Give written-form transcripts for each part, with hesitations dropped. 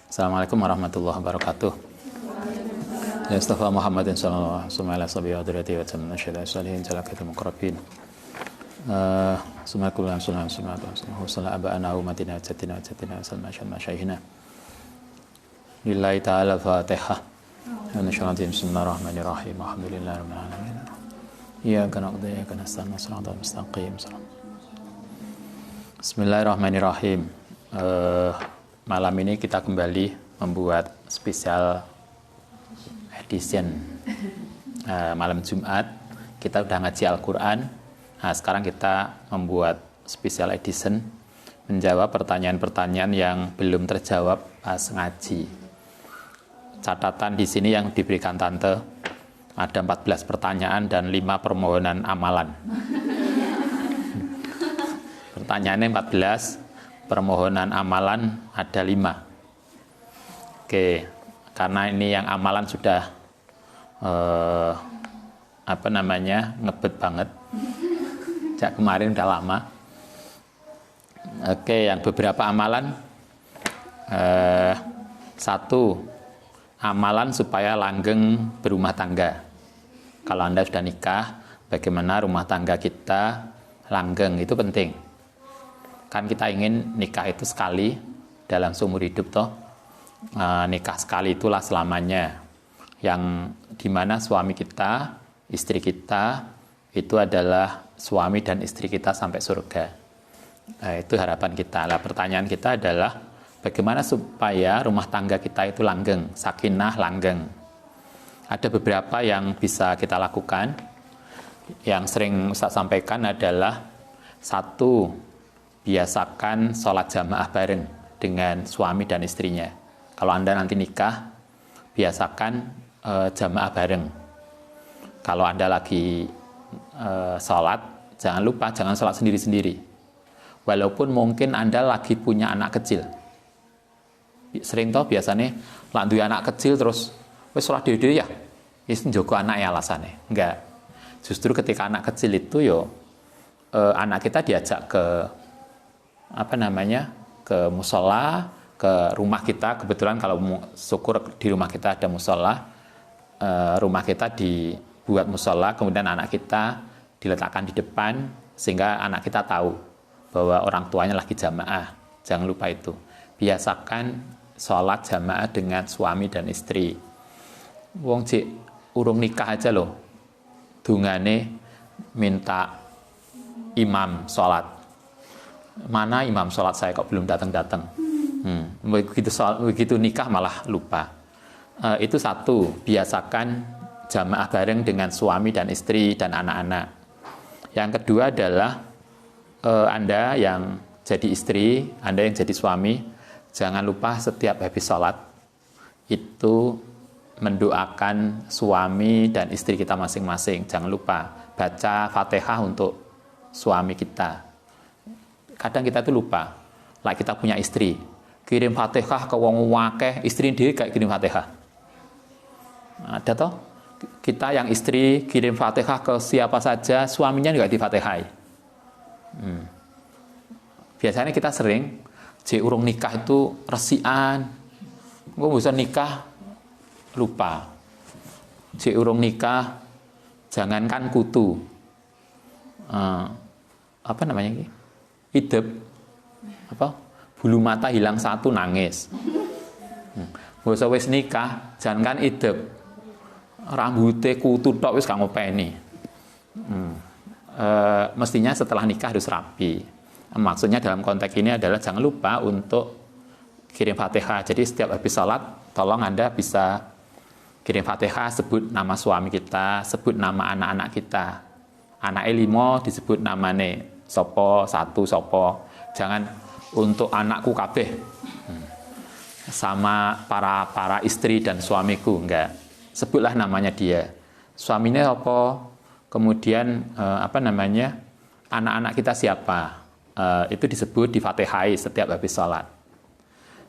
Assalamualaikum warahmatullahi wabarakatuh. Ya Mustafa Muhammadin sallallahu alaihi wasallam wa dzurriyyati wa tamma syada salihin salakatul muqarrabin. Assalamualaikum warahmatullahi wabarakatuh. Abana umatina jatina masyaykhina. Lillahi ta'ala Fatihah. Bismillahirrahmanirrahim. Alhamdulillahirabbil alamin. Iyyaka na'budu wa iyyaka nasta'in. Shiratal mustaqim. Bismillahirrahmanirrahim. Malam ini kita kembali membuat spesial edition malam Jumat. Kita udah ngaji Al-Quran. Nah, sekarang kita membuat spesial edition menjawab pertanyaan-pertanyaan yang belum terjawab pas ngaji. Catatan di sini yang diberikan Tante ada 14 pertanyaan dan 5 permohonan amalan. Pertanyaannya 14, permohonan amalan ada 5. Oke, karena ini yang amalan sudah ngebet banget. Sejak kemarin udah lama. Oke, yang beberapa amalan. 1, amalan supaya langgeng berumah tangga. Kalau Anda sudah nikah, bagaimana rumah tangga kita langgeng, itu penting. Kan kita ingin nikah itu sekali dalam seumur hidup toh. Nikah sekali itulah selamanya, yang dimana suami kita, istri kita itu adalah suami dan istri kita sampai surga. Itu harapan kita. Nah, pertanyaan kita adalah bagaimana supaya rumah tangga kita itu langgeng, sakinah langgeng. Ada beberapa yang bisa kita lakukan. Yang sering Ustaz sampaikan adalah 1, biasakan sholat jamaah bareng dengan suami dan istrinya. Kalau Anda nanti nikah, biasakan jamaah bareng. Kalau Anda lagi sholat, jangan lupa, jangan sholat sendiri-sendiri. Walaupun mungkin Anda lagi punya anak kecil. Sering toh biasanya, landu anak kecil terus, wes sholat diri-diri ya, itu njogo anak ya alasannya. Enggak. Justru ketika anak kecil itu anak kita diajak ke ke musola, ke rumah kita. Kebetulan kalau syukur di rumah kita ada musola, rumah kita dibuat musola, kemudian anak kita diletakkan di depan sehingga anak kita tahu bahwa orang tuanya lagi jamaah. Jangan lupa itu, biasakan sholat jamaah dengan suami dan istri. Wong cik urung nikah aja loh, dungane minta imam sholat. Mana imam sholat saya kok belum datang-datang. Begitu nikah malah lupa. Itu 1, biasakan jamaah bareng dengan suami dan istri dan anak-anak. Yang kedua adalah Anda yang jadi istri, Anda yang jadi suami, jangan lupa setiap habis sholat itu mendoakan suami dan istri kita masing-masing. Jangan lupa baca Fatihah untuk suami kita. Kadang kita tuh lupa, lah kita punya istri, kirim Fatihah ke wong wakeh, istri dia kayak kirim Fatihah. Ada toh? Kita yang istri kirim Fatihah ke siapa saja, suaminya juga di Fatihai. Biasanya kita sering, urung nikah itu resian, gue bisa nikah, lupa. Urung nikah, jangankan kutu. Idep, bulu mata hilang 1 nangis. Gak usah wis nikah, jangan idep, rambutnya kutu tok wis gak ngopeni. Mestinya setelah nikah harus rapi. Maksudnya dalam konteks ini adalah jangan lupa untuk kirim Fatihah. Jadi setiap habis sholat, tolong Anda bisa kirim Fatihah, sebut nama suami kita, sebut nama anak-anak kita. Anak 5 disebut namanya sopo, 1 sopo. Jangan untuk anakku kabeh sama para istri dan suamiku, enggak. Sebutlah namanya dia. Suaminya apa? Kemudian anak-anak kita siapa? Itu disebut di Fatihah setiap habis sholat.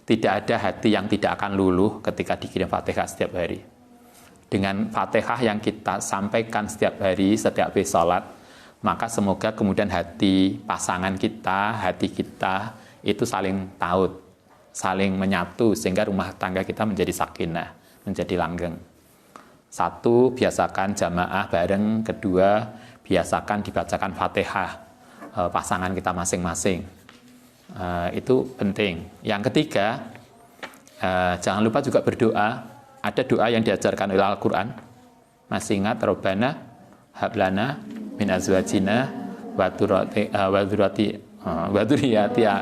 Tidak ada hati yang tidak akan luluh ketika dikirim Fatihah setiap hari. Dengan Fatihah yang kita sampaikan setiap hari, setiap habis sholat, maka semoga kemudian hati pasangan kita, hati kita itu saling taut. saling menyatu sehingga rumah tangga kita menjadi sakinah, menjadi langgeng. Satu, biasakan jamaah bareng. Kedua, biasakan dibacakan Fatihah pasangan kita masing-masing. Itu penting. Yang ketiga, jangan lupa juga berdoa. Ada doa yang diajarkan oleh Al-Quran. Masih ingat? Rabbana hablana min azwajina wa dzurriyyatina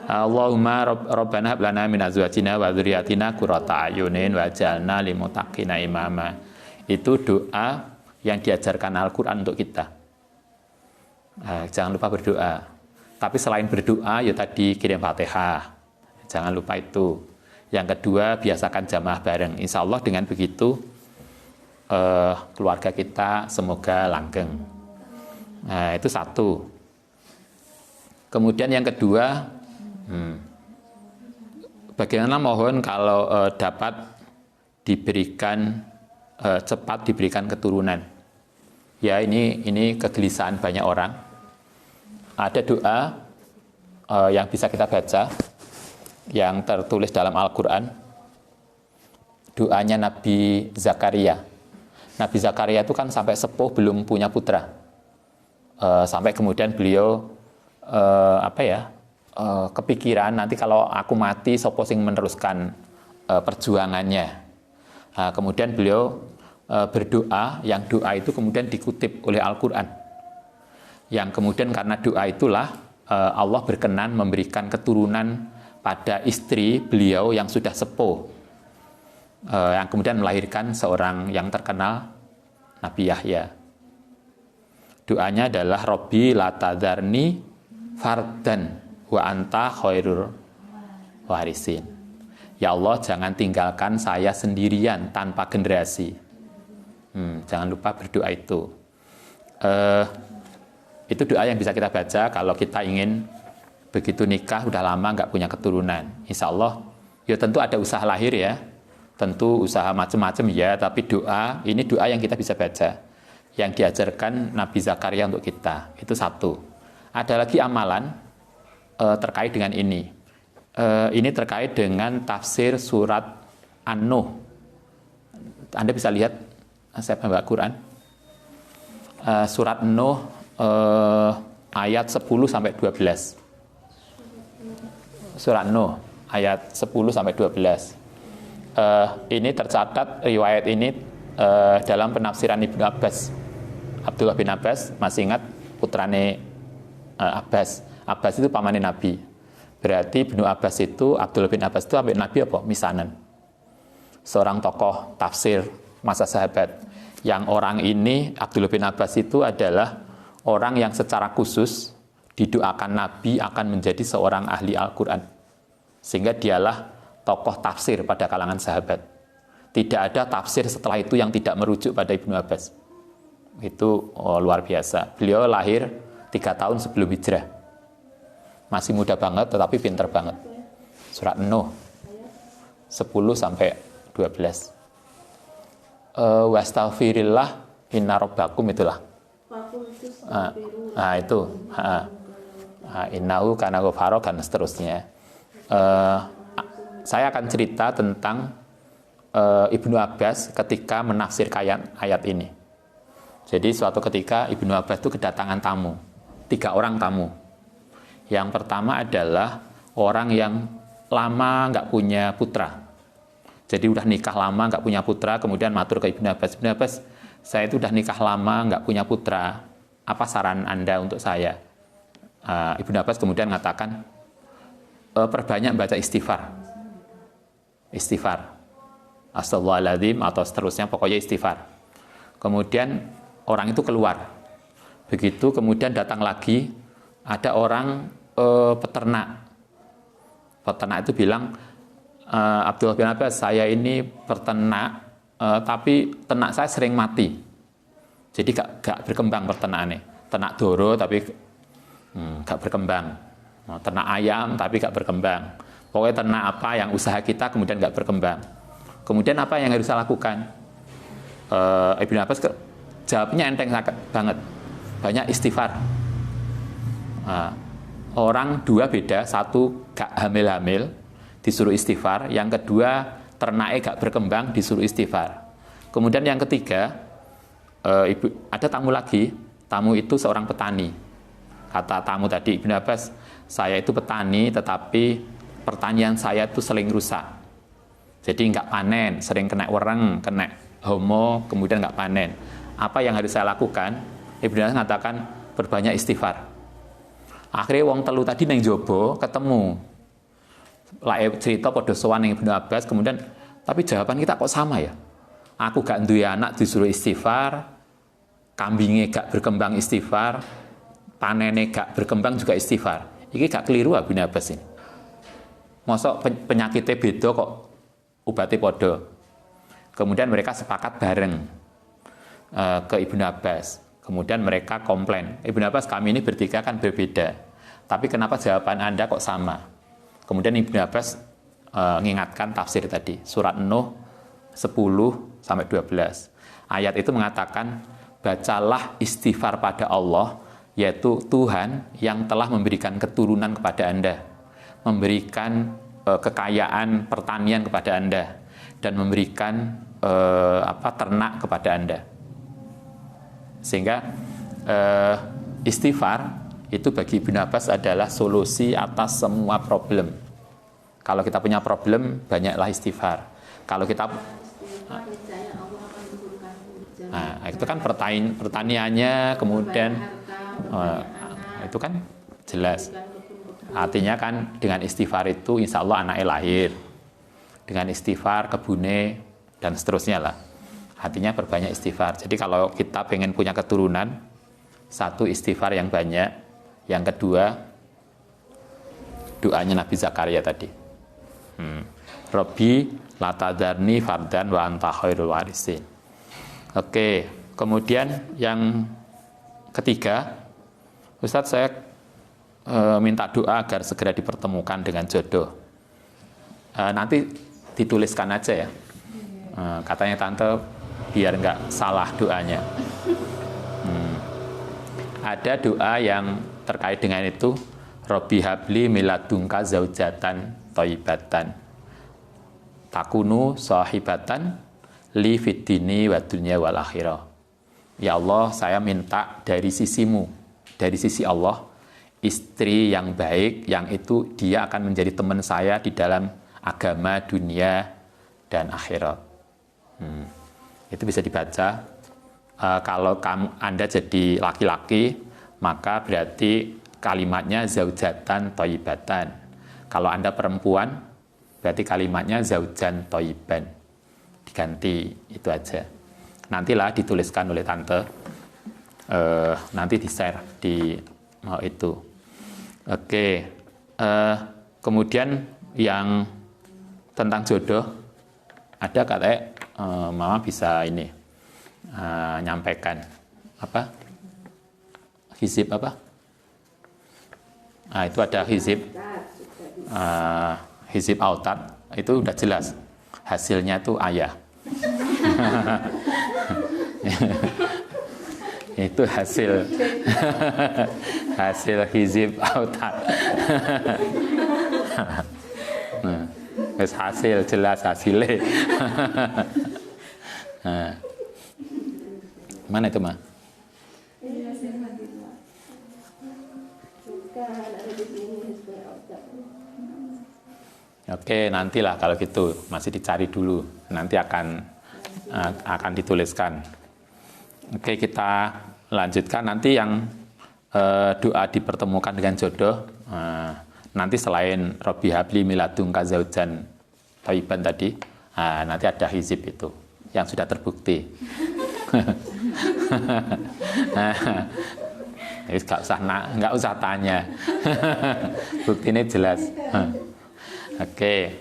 Allahumma Rabbana hablana min azwajina wa dzurriyyatina qurrata a'yunin waj'alna lil muttaqina imama. Itu doa yang diajarkan Al-Quran untuk kita. Jangan lupa berdoa. Tapi selain berdoa, ya tadi kirim Fatihah. Jangan lupa itu. Yang kedua, biasakan jamaah bareng. Insya Allah dengan begitu, keluarga kita semoga langgeng. Nah, itu satu. Kemudian yang kedua, bagaimana mohon kalau dapat diberikan cepat diberikan keturunan. Ya, ini kegelisahan banyak orang. Ada doa yang bisa kita baca yang tertulis dalam Al-Quran. Doanya Nabi Zakaria. Nabi Zakaria itu kan sampai sepuh belum punya putra. Sampai kemudian beliau kepikiran nanti kalau aku mati sopo sing meneruskan perjuangannya. Kemudian beliau berdoa, yang doa itu kemudian dikutip oleh Al-Quran. Yang kemudian karena doa itulah Allah berkenan memberikan keturunan pada istri beliau yang sudah sepuh, yang kemudian melahirkan seorang yang terkenal, Nabi Yahya. Doanya adalah Robbi la tadharni fardan wa anta khairul warisin. Ya Allah, jangan tinggalkan saya sendirian tanpa generasi. Jangan lupa berdoa itu. Itu doa yang bisa kita baca kalau kita ingin begitu nikah udah lama nggak punya keturunan. Insya Allah, ya tentu ada usaha lahir ya. Tentu usaha macam-macam ya, tapi doa, ini doa yang kita bisa baca. Yang diajarkan Nabi Zakaria untuk kita. Itu satu. Ada lagi amalan terkait dengan ini. Ini terkait dengan tafsir surat An-Nuh. Anda bisa lihat, saya membaca Quran. Surat Nuh ayat 10 sampai 12. Surat Nuh ayat 10 sampai 12. Ini tercatat riwayat ini dalam penafsiran Ibnu Abbas. Abdullah bin Abbas, masih ingat putrane Abbas. Abbas itu pamannya Nabi. Berarti Ibnu Abbas itu, Abdullah bin Abbas itu ambil Nabi apa? Misanan. Seorang tokoh tafsir masa sahabat. Yang orang ini, Abdullah bin Abbas itu adalah orang yang secara khusus didoakan Nabi akan menjadi seorang ahli Al-Quran. Sehingga dialah tokoh tafsir pada kalangan sahabat. Tidak ada tafsir setelah itu yang tidak merujuk pada Ibnu Abbas. Itu luar biasa. Beliau lahir 3 tahun sebelum hijrah. Masih muda banget tetapi pinter banget. Surat Nuh 10 sampai 12. Wastaghfirillah inna rabbakum itulah. Itu. Innahu kana ghafara dan seterusnya. Saya akan cerita tentang Ibnu Abbas ketika menafsirkan ayat ini. Jadi suatu ketika Ibnu Abbas itu kedatangan tamu. 3 orang tamu. Yang pertama adalah orang yang lama nggak punya putra. Jadi udah nikah lama nggak punya putra, kemudian matur ke Ibnu Abbas. Ibnu Abbas, saya itu udah nikah lama nggak punya putra. Apa saran Anda untuk saya? Ibnu Abbas kemudian mengatakan, perbanyak baca istighfar. Istighfar. Astaghfirullahaladzim atau seterusnya, pokoknya istighfar. Kemudian orang itu keluar. Begitu kemudian datang lagi, ada orang peternak. Peternak itu bilang, Abdullah bin Abbas, saya ini peternak, tapi ternak saya sering mati. Jadi gak berkembang peternakannya. Ternak doro tapi gak berkembang. Ternak ayam tapi gak berkembang. Pokoknya ternak apa yang usaha kita kemudian gak berkembang. Kemudian apa yang harus saya lakukan? Ibnu Abbas jawabnya enteng banget. Banyak istighfar. Orang 2 beda, 1 gak hamil-hamil, disuruh istighfar. Yang kedua, ternaknya gak berkembang, disuruh istighfar. Kemudian yang ketiga, ada tamu lagi. Tamu itu seorang petani. Kata tamu tadi, Ibnu Abbas, saya itu petani, tetapi pertanian saya itu sering rusak. Jadi nggak panen, sering kena wereng, kena homo, kemudian nggak panen. Apa yang harus saya lakukan? Ibnu Abbas mengatakan, berbanyak istighfar. Akhirnya wong telu tadi neng jobo ketemu. Lah cerita pada sowan neng Ibnu Abbas, kemudian tapi jawaban kita kok sama ya? Aku gak duwe anak disuruh istighfar, kambingnya gak berkembang istighfar, panennya gak berkembang juga istighfar. Ini gak keliru Ibnu Abbas ini. Mosok penyakitnya beda kok obatnya podo. Kemudian mereka sepakat bareng ke Ibnu Abbas. Kemudian mereka komplain, Ibnu Abbas, kami ini bertiga kan berbeda. Tapi kenapa jawaban Anda kok sama? Kemudian Ibnu Abbas mengingatkan tafsir tadi, surat Nuh 10-12. Ayat itu mengatakan, bacalah istighfar pada Allah, yaitu Tuhan yang telah memberikan keturunan kepada Anda, memberikan kekayaan pertanian kepada Anda, dan memberikan ternak kepada Anda. Sehingga istighfar itu bagi Ibnu Abbas adalah solusi atas semua problem. Kalau kita punya problem, banyaklah istighfar. Kalau kita itu kan pertaniannya, kemudian itu kan jelas. Artinya kan dengan istighfar itu insya Allah anaknya lahir. Dengan istighfar kebune dan seterusnya lah. Artinya berbanyak istighfar. Jadi kalau kita pengen punya keturunan, satu istighfar yang banyak, yang kedua doanya Nabi Zakaria tadi. Rabbi la tadarni fardan wa anta khairul warisin. Oke, kemudian yang ketiga, Ustadz saya minta doa agar segera dipertemukan dengan jodoh. Nanti dituliskan aja ya. Katanya tante biar nggak salah doanya. Ada doa yang terkait dengan itu, Rabbi habli miladunka zaujatan thayyibatan takunu sahibatan li fid dini wa dunya wal akhirah. Ya Allah, saya minta dari sisimu, dari sisi Allah, istri yang baik, yang itu dia akan menjadi teman saya di dalam agama, dunia, dan akhirat. Itu bisa dibaca. Kalau Anda jadi laki-laki, maka berarti kalimatnya zaujatan thayyibatan. Kalau Anda perempuan, berarti kalimatnya zaujan thayyiban. Diganti itu aja. Nantilah dituliskan oleh tante. Nanti di-share di itu. Oke. Kemudian yang tentang jodoh, ada katanya Mama bisa ini nyampaikan apa? Hizib apa? Itu ada hizib hizib autad, itu udah jelas hasilnya itu ayah. Itu hasil hizib autad. Hasil jelas hasilnya. Mana itu, Ma? Oke, nantilah kalau gitu, masih dicari dulu. Nanti akan dituliskan. Oke, kita lanjutkan nanti yang doa dipertemukan dengan jodoh. Nanti selain Rabbi habli miladunka zaujan thayyiban tadi, nanti ada hizib itu yang sudah terbukti. Nggak usah tanya. Buktinya jelas. Oke.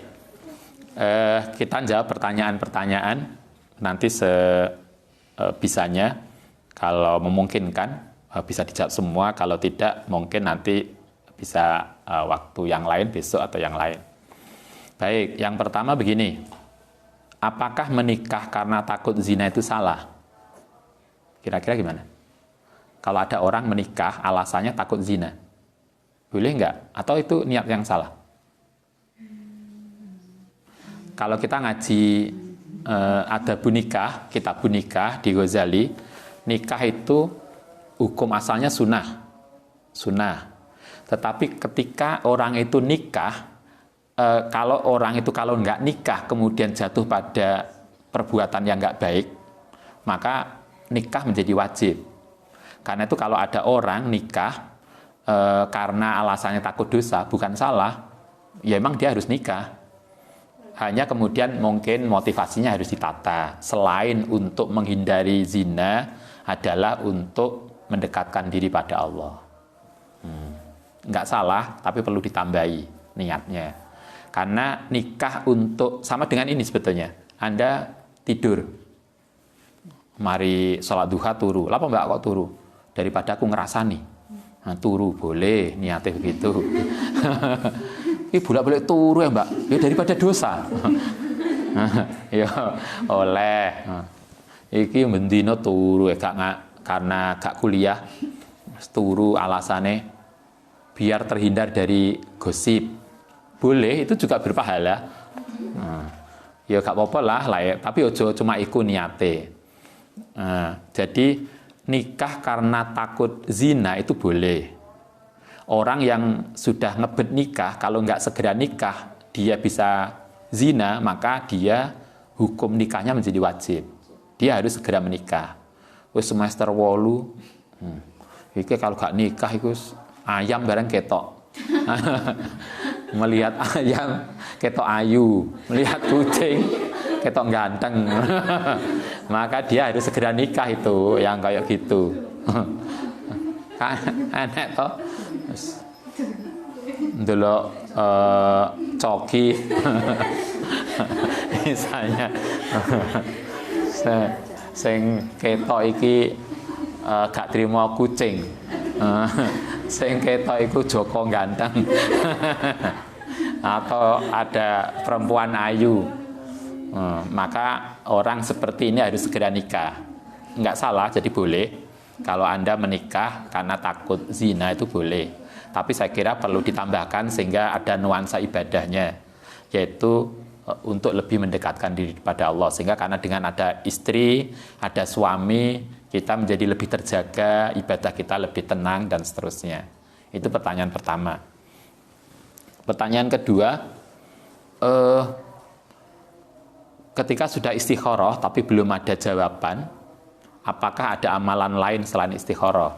Kita jawab pertanyaan-pertanyaan nanti sebisanya. Kalau memungkinkan bisa dijawab semua. Kalau tidak, mungkin nanti bisa waktu yang lain, besok atau yang lain. Baik, yang pertama begini. Apakah menikah karena takut zina itu salah? Kira-kira gimana? Kalau ada orang menikah alasannya takut zina, boleh nggak? Atau itu niat yang salah? Kalau kita ngaji ada nikah, kitab nikah di Ghazali, nikah itu hukum asalnya sunnah. Tetapi ketika orang itu nikah, kalau orang itu kalau nggak nikah kemudian jatuh pada perbuatan yang nggak baik, maka nikah menjadi wajib. Karena itu kalau ada orang nikah karena alasannya takut dosa, bukan salah, ya emang dia harus nikah. Hanya kemudian mungkin motivasinya harus ditata. Selain untuk menghindari zina, adalah untuk mendekatkan diri pada Allah. Nggak salah, tapi perlu ditambahi niatnya. Karena nikah untuk, sama dengan ini sebetulnya, Anda tidur, mari sholat duha turu, lapa mbak kok turu? Daripada aku ngerasani, nah, turu boleh, niatnya begitu. Ini bolak-balik turu ya mbak, ya daripada dosa. Ya oleh. Iki mendino turu ya karena gak kuliah, turu alasannya biar terhindar dari gosip. Boleh, itu juga berpahala. Ya gak apa-apa lah, tapi ojo cuma iku niate. Jadi nikah karena takut zina itu boleh. Orang yang sudah ngebet nikah, kalau nggak segera nikah, dia bisa zina, maka dia hukum nikahnya menjadi wajib. Dia harus segera menikah. Wis semester 8, iki kalau nggak nikah, itu ayam bareng ketok. Melihat ayam ketok ayu, melihat kucing ketok ganteng. Maka dia harus segera nikah itu, yang kayak gitu. Aneh toh. Ndelok coki misalnya sing ketok iki gak terima kucing, sing ketok iku Joko ganteng. Atau ada perempuan ayu, maka orang seperti ini harus segera nikah. Nggak salah, jadi boleh. Kalau Anda menikah karena takut zina itu boleh. Tapi saya kira perlu ditambahkan sehingga ada nuansa ibadahnya, yaitu untuk lebih mendekatkan diri kepada Allah. Sehingga karena dengan ada istri, ada suami, kita menjadi lebih terjaga, ibadah kita lebih tenang, dan seterusnya. Itu pertanyaan pertama. Pertanyaan kedua, ketika sudah istikharah tapi belum ada jawaban, apakah ada amalan lain selain istikharah?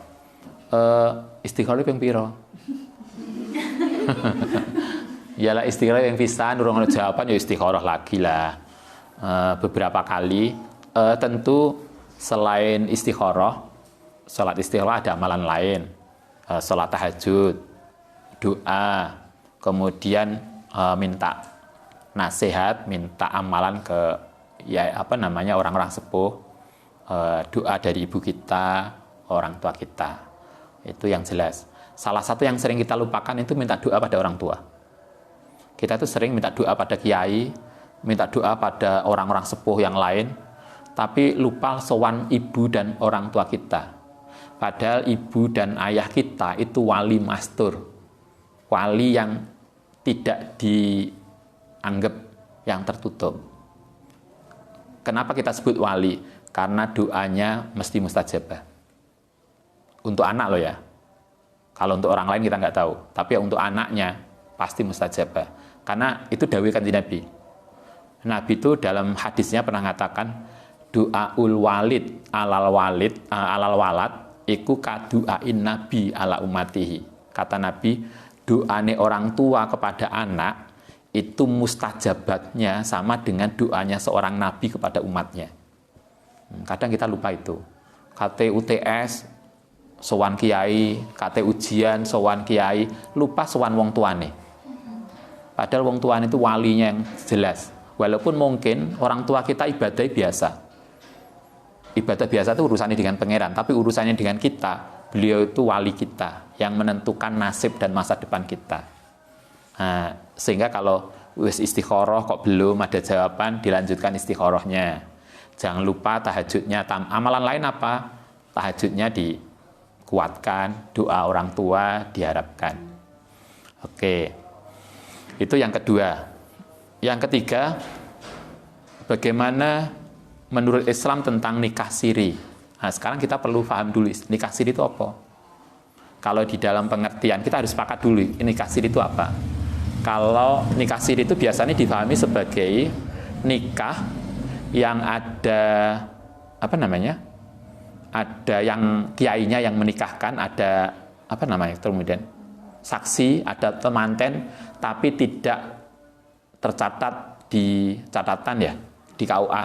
Istikharah ping piro? Yalah istikharah yang bisa nurung jawaban ya istikharah lagi lah. Beberapa kali. Tentu selain istikharah, salat istikharah ada amalan lain. Salat tahajud, doa, kemudian minta nasihat, minta amalan ke orang-orang sepuh, doa dari ibu kita, orang tua kita. Itu yang jelas. Salah satu yang sering kita lupakan itu minta doa pada orang tua. Kita tuh sering minta doa pada kiai, minta doa pada orang-orang sepuh yang lain, tapi lupa sowan ibu dan orang tua kita. Padahal ibu dan ayah kita itu wali mastur, wali yang tidak dianggap, yang tertutup. Kenapa kita sebut wali? Karena doanya mesti mustajabah. Untuk anak loh ya. Kalau untuk orang lain kita nggak tahu. Tapi untuk anaknya pasti mustajabah. Karena itu dawuh kanjeng Nabi. Nabi itu dalam hadisnya pernah mengatakan doaul walid alal walad iku kaduain nabi ala umatihi. Kata Nabi, doane orang tua kepada anak itu mustajabatnya sama dengan doanya seorang nabi kepada umatnya. Kadang kita lupa itu. KT UTS sowan kiai, KT ujian sowan kiai, lupa sowan wong tuane. Padahal wong tuane itu walinya yang jelas. Walaupun mungkin orang tua kita ibadah biasa. Ibadah biasa itu urusannya dengan pangeran, tapi urusannya dengan kita, beliau itu wali kita yang menentukan nasib dan masa depan kita. Nah, sehingga kalau wis istikharah kok belum ada jawaban, dilanjutkan istikharahnya. Jangan lupa tahajudnya. Amalan lain apa? Tahajudnya dikuatkan, doa orang tua diharapkan. Oke. Itu yang kedua. Yang ketiga, bagaimana menurut Islam tentang nikah siri. Nah, sekarang kita perlu paham dulu nikah siri itu apa. Kalau di dalam pengertian kita harus sepakat dulu nikah siri itu apa. Kalau nikah siri itu biasanya dipahami sebagai nikah yang ada apa namanya? Ada yang kiainya yang menikahkan, ada apa namanya? Kemudian saksi, ada temanten, tapi tidak tercatat di catatan ya, di KUA.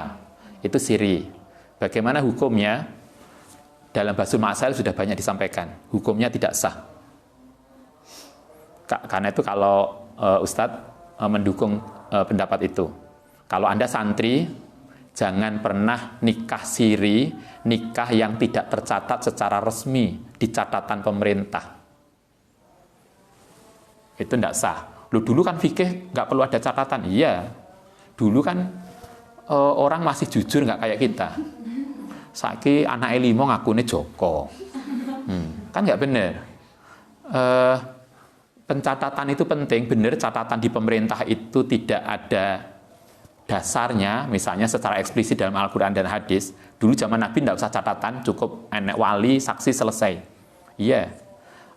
Itu siri. Bagaimana hukumnya? Dalam Basul Masail sudah banyak disampaikan. Hukumnya tidak sah. Karena itu kalau Ustadz mendukung pendapat itu. Kalau Anda santri, jangan pernah nikah siri, nikah yang tidak tercatat secara resmi di catatan pemerintah. Itu tidak sah. Loh, dulu kan fikih nggak perlu ada catatan. Iya, dulu kan orang masih jujur nggak kayak kita. Saiki anak limo ngakune Joko. Kan nggak bener. Pencatatan itu penting, bener catatan di pemerintah itu tidak ada dasarnya, misalnya secara eksplisit dalam Al-Quran dan hadis. Dulu zaman Nabi tidak usah catatan, cukup enek wali, saksi, selesai. Iya.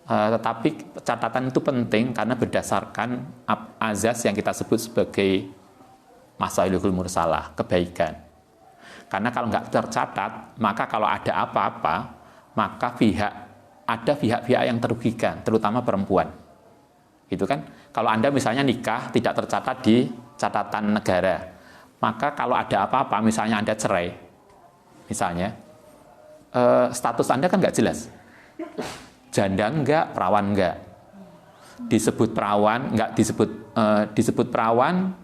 Tetapi catatan itu penting karena berdasarkan azas yang kita sebut sebagai masalihul mursalah, kebaikan. Karena kalau nggak tercatat, maka kalau ada apa-apa, maka ada pihak-pihak yang terugikan, terutama perempuan. Gitu kan? Kalau Anda misalnya nikah tidak tercatat di catatan negara, maka kalau ada apa-apa, misalnya Anda cerai, misalnya, status Anda kan nggak jelas. Janda enggak, perawan enggak. Disebut perawan, enggak disebut perawan,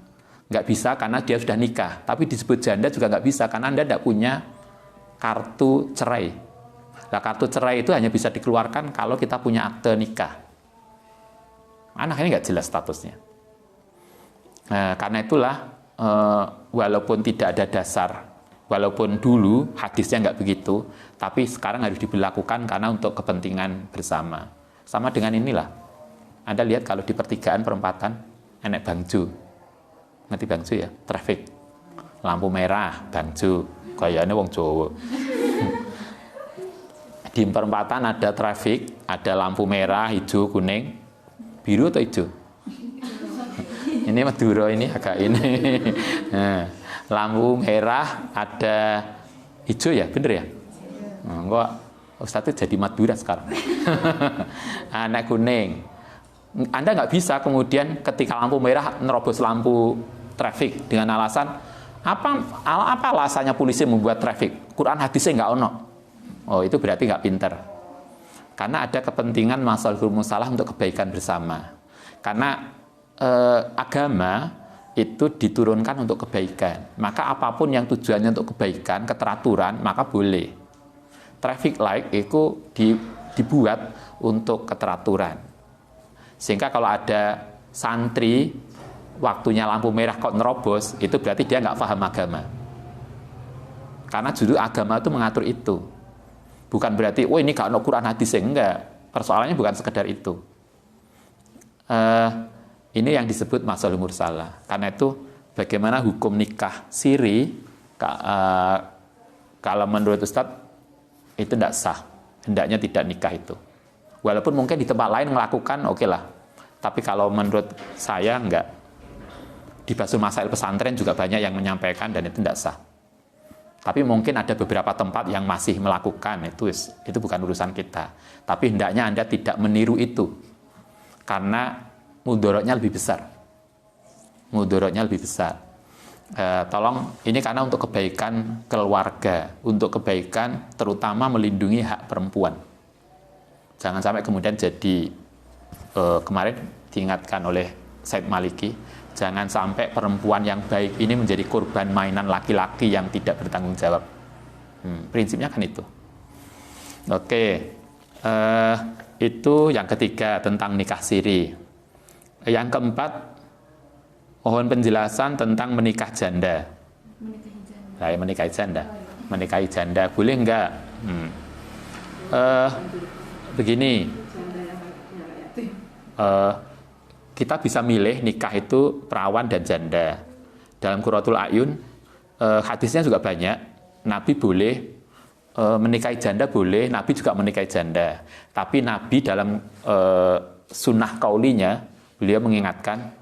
nggak bisa karena dia sudah nikah. Tapi disebut janda juga nggak bisa karena Anda tidak punya kartu cerai. Nah, kartu cerai itu hanya bisa dikeluarkan kalau kita punya akte nikah. Anak ini nggak jelas statusnya. Nah, karena itulah walaupun tidak ada dasar, walaupun dulu hadisnya nggak begitu, tapi sekarang harus diberlakukan karena untuk kepentingan bersama. Sama dengan inilah. Anda lihat kalau di pertigaan perempatan, enek bangju. Ngerti bangju ya? Trafik. Lampu merah, bangju. Kayaknya wong Jawa. Di perempatan ada trafik, ada lampu merah, hijau, kuning, biru atau hijau? Ini Madura ini agak ini. Nah, lampu merah, ada hijau ya, bener ya? Enggak, Ustadz jadi Madura sekarang. Anak kuning. Anda nggak bisa kemudian ketika lampu merah nerobos lampu trafik dengan alasan apa alasannya polisi membuat trafik? Quran hadisnya nggak ono. Oh, itu berarti nggak pinter. Karena ada kepentingan masalahul musalah untuk kebaikan bersama. Karena agama itu diturunkan untuk kebaikan. Maka apapun yang tujuannya untuk kebaikan, keteraturan, maka boleh. Traffic light itu dibuat untuk keteraturan. Sehingga kalau ada santri waktunya lampu merah kok nerobos, itu berarti dia nggak paham agama. Karena judul agama itu mengatur itu. Bukan berarti, oh ini nggak ada Quran hadis, enggak. Persoalannya bukan sekedar itu. Ini yang disebut masalahul mursalah. Karena itu bagaimana hukum nikah siri, kalau menurut Ustadz itu tidak sah. Hendaknya tidak nikah itu. Walaupun mungkin di tempat lain melakukan, oke lah. Tapi kalau menurut saya enggak. Di Basul Masail pesantren juga banyak yang menyampaikan dan itu tidak sah. Tapi mungkin ada beberapa tempat yang masih melakukan, itu bukan urusan kita. Tapi hendaknya Anda tidak meniru itu. Karena mudorotnya lebih besar. Mudorotnya lebih besar. Tolong, ini karena untuk kebaikan keluarga, untuk kebaikan terutama melindungi hak perempuan. Jangan sampai kemudian jadi, kemarin diingatkan oleh Said Maliki, jangan sampai perempuan yang baik ini menjadi korban mainan laki-laki yang tidak bertanggung jawab. Prinsipnya kan itu. Oke, itu yang ketiga tentang nikah siri. Yang keempat, mohon penjelasan tentang menikah janda. Menikahi janda. Menikahi janda boleh enggak? Begini. Kita bisa milih nikah itu perawan dan janda. Dalam Qurratul A'yun hadisnya juga banyak. Nabi boleh menikahi janda, boleh. Nabi juga menikahi janda. Tapi Nabi dalam sunnah kaulinya, beliau mengingatkan,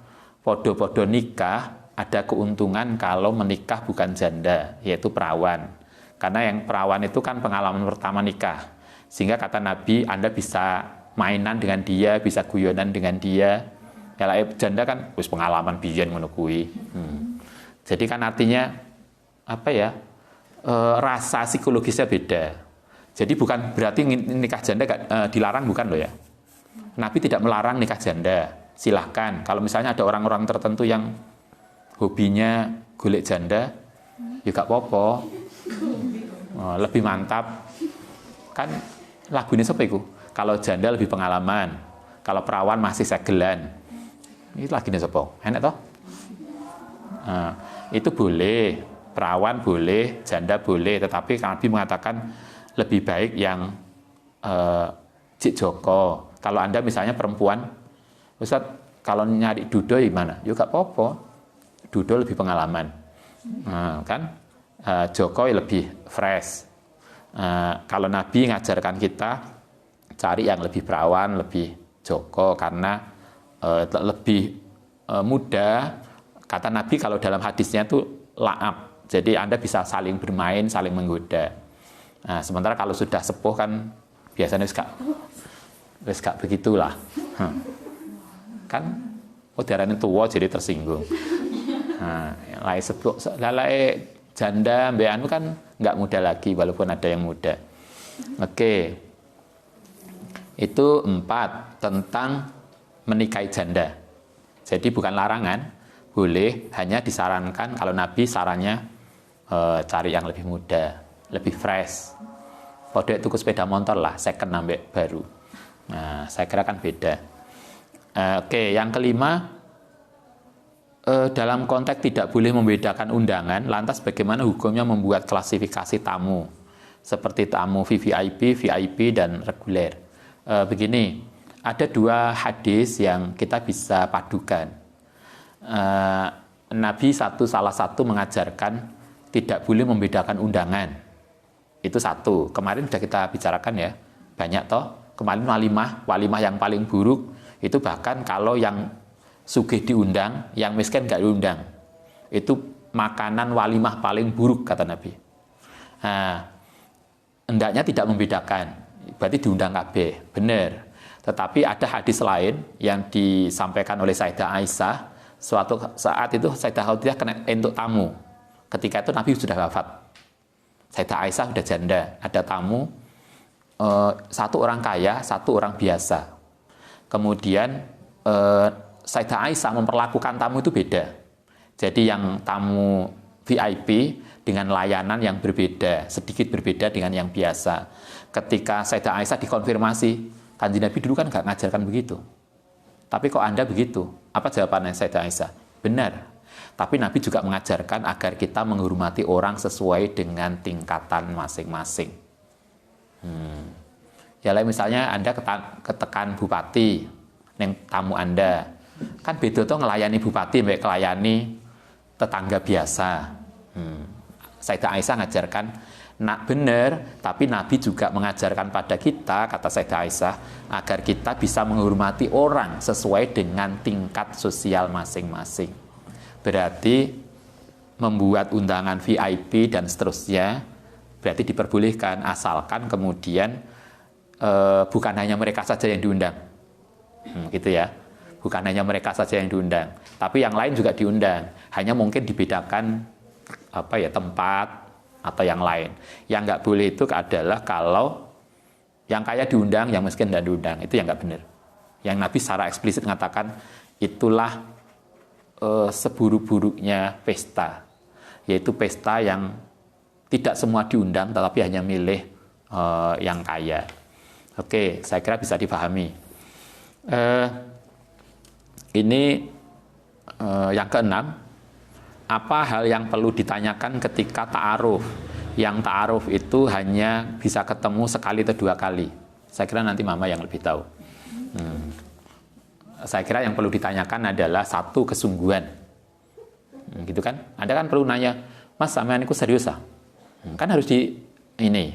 podo-podo nikah ada keuntungan kalau menikah bukan janda, yaitu perawan. Karena yang perawan itu kan pengalaman pertama nikah. Sehingga kata Nabi, Anda bisa mainan dengan dia, bisa guyonan dengan dia. Ya lah, janda kan wis pengalaman biyen ngono kuwi. Jadi kan artinya apa ya? Rasa psikologisnya beda. Jadi bukan berarti nikah janda dilarang, bukan loh ya. Nabi tidak melarang nikah janda. Silahkan. Kalau misalnya ada orang-orang tertentu yang hobinya golek janda, ya gak apa-apa. Lebih mantap. Kan lagunya siapa itu? Kalau janda lebih pengalaman, kalau perawan masih segelan. Ini lagunya siapa? Enak toh? Itu boleh. Perawan boleh, janda boleh, tetapi Nabi mengatakan lebih baik yang Cik Joko. Kalau Anda misalnya perempuan, Ustaz, kalau nyari dudo gimana? Ya gak apa-apa, dudo lebih pengalaman. Kan Joko lebih fresh. Kalau Nabi ngajarkan kita cari yang lebih perawan, lebih Joko, karena lebih muda. Kata Nabi kalau dalam hadisnya itu la'ab. Jadi Anda bisa saling bermain, saling menggoda. Nah, sementara kalau sudah sepuh kan biasanya wis gak begitulah. Kan udaranya tua jadi tersinggung. Nah, lai sepuh, lai janda mbak anu kan nggak muda lagi walaupun ada yang muda. Oke. Itu 4 tentang menikahi janda. Jadi bukan larangan, boleh, hanya disarankan kalau Nabi sarannya cari yang lebih muda, lebih fresh. Podek tuku sepeda motor lah, second ambek baru. Nah, saya kira kan beda. Oke, yang kelima, dalam konteks tidak boleh membedakan undangan, lantas bagaimana hukumnya membuat klasifikasi tamu, seperti tamu VVIP, VIP, dan reguler. Begini, ada 2 hadis yang kita bisa padukan. Nabi salah satu mengajarkan tidak boleh membedakan undangan. Itu satu. Kemarin sudah kita bicarakan ya, banyak toh. Kemarin walimah yang paling buruk itu bahkan kalau yang sugih diundang, yang miskin nggak diundang. Itu makanan walimah paling buruk kata Nabi. Nah, hendaknya tidak membedakan. Berarti diundang kabeh, benar. Tetapi ada hadis lain yang disampaikan oleh Sayyidah Aisyah. Suatu saat itu Sayyidah Khadijah kena entuk tamu. Ketika itu Nabi sudah wafat. Sayyidah Aisyah sudah janda. Ada tamu, 1 orang kaya, 1 orang biasa. Kemudian Sayyidah Aisyah memperlakukan tamu itu beda. Jadi yang tamu VIP dengan layanan yang berbeda, sedikit berbeda dengan yang biasa. Ketika Sayyidah Aisyah dikonfirmasi, Kanjeng Nabi dulu kan nggak ngajarkan begitu. Tapi kok Anda begitu? Apa jawabannya Sayyidah Aisyah? Benar. Tapi Nabi juga mengajarkan agar kita menghormati orang sesuai dengan tingkatan masing-masing. Ya lah misalnya Anda ketekan bupati, neng tamu Anda, kan beda tuh ngelayani bupati mbak kelayani tetangga biasa. Sayyidah Aisyah ngajarkan, nak benar, tapi Nabi juga mengajarkan pada kita, kata Sayyidah Aisyah, agar kita bisa menghormati orang sesuai dengan tingkat sosial masing-masing. Berarti membuat undangan VIP dan seterusnya berarti diperbolehkan, asalkan kemudian bukan hanya mereka saja yang diundang, gitu ya, bukan hanya mereka saja yang diundang, tapi yang lain juga diundang, hanya mungkin dibedakan tempat atau yang lain. Yang nggak boleh itu adalah kalau yang kaya diundang, yang miskin tidak diundang, itu yang nggak benar. Yang Nabi secara eksplisit mengatakan itulah seburuk-buruknya pesta, yaitu pesta yang tidak semua diundang tetapi hanya milih yang kaya. Oke, saya kira bisa dipahami. Ini yang keenam, apa hal yang perlu ditanyakan ketika ta'aruf? Yang ta'aruf itu hanya bisa ketemu sekali atau 2 kali. Saya kira nanti Mama yang lebih tahu. Saya kira yang perlu ditanyakan adalah 1, kesungguhan. Gitu kan? Anda kan perlu nanya, Mas sampean iku serius ah? Kan harus di ini.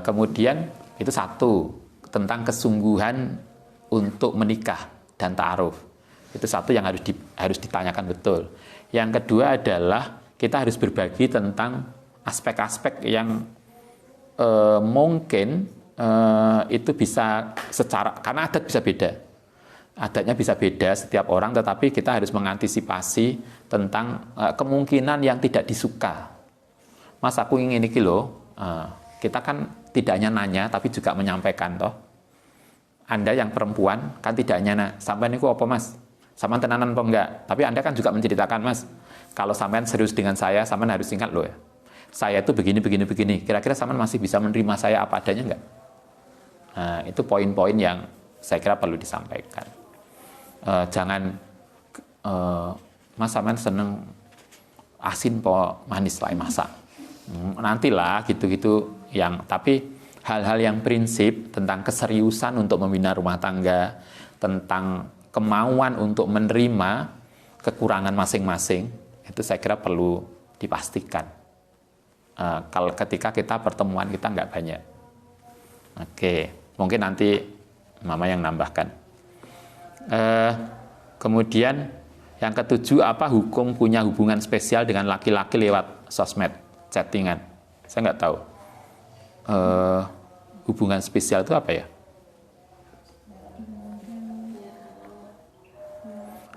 Kemudian itu satu, tentang kesungguhan untuk menikah dan ta'aruf. Itu satu yang harus ditanyakan betul. Yang kedua adalah kita harus berbagi tentang aspek-aspek yang mungkin itu bisa secara, karena adat bisa beda. Adatnya bisa beda setiap orang, tetapi kita harus mengantisipasi tentang kemungkinan yang tidak disuka. Mas aku ingin ini loh, kita kan tidak hanya nanya tapi juga menyampaikan toh. Anda yang perempuan kan tidak hanya sampai niku apa Mas? Sampean tenanan apa enggak? Tapi Anda kan juga menceritakan Mas, kalau sampean serius dengan saya, sampean harus ingat loh ya. Saya itu begini. Kira-kira sampean masih bisa menerima saya apa adanya enggak? Nah, itu poin-poin yang saya kira perlu disampaikan. Jangan Mas sampean seneng asin po manis lah masak. Nantilah gitu-gitu yang, tapi hal-hal yang prinsip tentang keseriusan untuk membina rumah tangga, tentang kemauan untuk menerima kekurangan masing-masing, itu saya kira perlu dipastikan. Kalau ketika kita pertemuan kita nggak banyak. Oke, mungkin nanti Mama yang nambahkan. Kemudian yang ketujuh, apa hukum punya hubungan spesial dengan laki-laki lewat sosmed, chattingan? Saya nggak tahu. Hubungan spesial itu apa ya?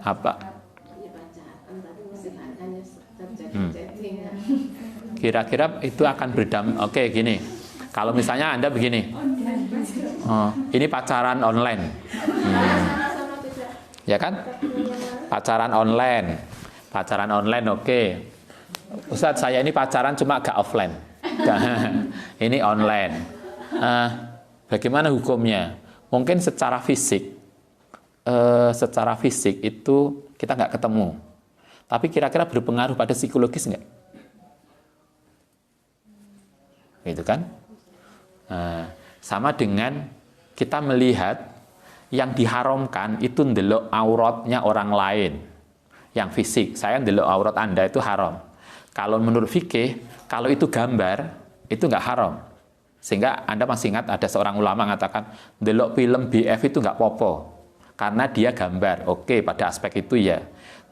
Apa? Kira-kira itu akan Oke, gini. Kalau misalnya Anda begini, ini pacaran online, ya kan? Pacaran online, oke. Ustadz, saya ini pacaran cuma gak offline, ini online. Bagaimana hukumnya? Mungkin secara fisik itu kita nggak ketemu, tapi kira-kira berpengaruh pada psikologis nggak? Gitu kan? Sama dengan kita melihat yang diharamkan itu ndelok auratnya orang lain, yang fisik. Saya ndelok aurat Anda itu haram. Kalau menurut fikih, kalau itu gambar itu nggak haram. Sehingga Anda masih ingat ada seorang ulama mengatakan ndelok film BF itu nggak popo karena dia gambar. Oke, pada aspek itu ya.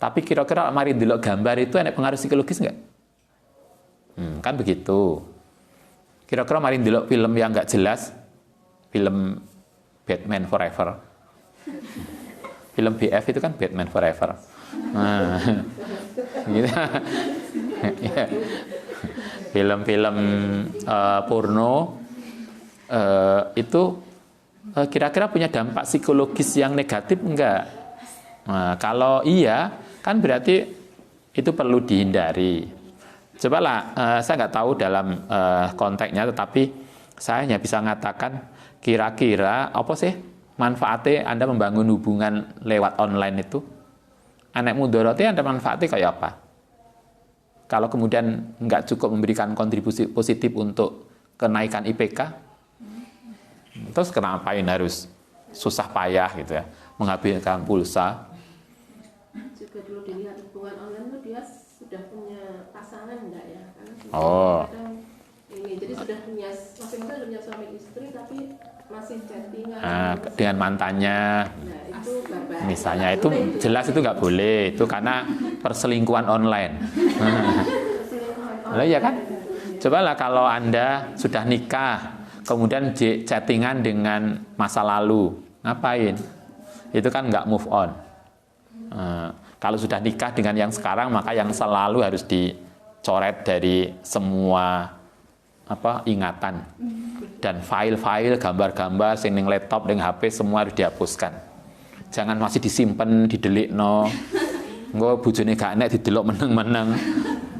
Tapi kira-kira mari ndelok gambar itu ada pengaruh psikologis nggak? Kan begitu. Kira-kira mari ndelok film yang nggak jelas, film Batman Forever. Film BF itu kan Batman Forever. Gitu. Film-film porno itu kira-kira punya dampak psikologis yang negatif enggak? Kalau iya, kan berarti itu perlu dihindari. Cobalah, saya nggak tahu dalam konteksnya, tetapi saya hanya bisa mengatakan kira-kira apa sih manfaatnya Anda membangun hubungan lewat online itu? Anak mudorotnya ada manfaatnya kayak apa? Kalau kemudian nggak cukup memberikan kontribusi positif untuk kenaikan IPK, terus kenapain harus susah payah gitu ya, menghabiskan pulsa? Juga dulu dilihat hubungan online itu dia sudah punya pasangan enggak ya? Karena ini jadi sudah punya masing-masing punya suami istri tapi masih chattingan dengan mantannya. Nah, itu barbari. Misalnya itu jelas itu nggak boleh, itu karena perselingkuhan online. Lah ya kan? Cobalah kalau Anda sudah nikah, kemudian chattingan dengan masa lalu, ngapain? Itu kan nggak move on. Kalau sudah nikah dengan yang sekarang, maka yang selalu harus dicoret dari semua ingatan, dan file-file gambar-gambar sing ning laptop ning HP semua harus dihapuskan. Jangan masih disimpan, didelikno. Engko bojone gak enek didelok meneng-meneng.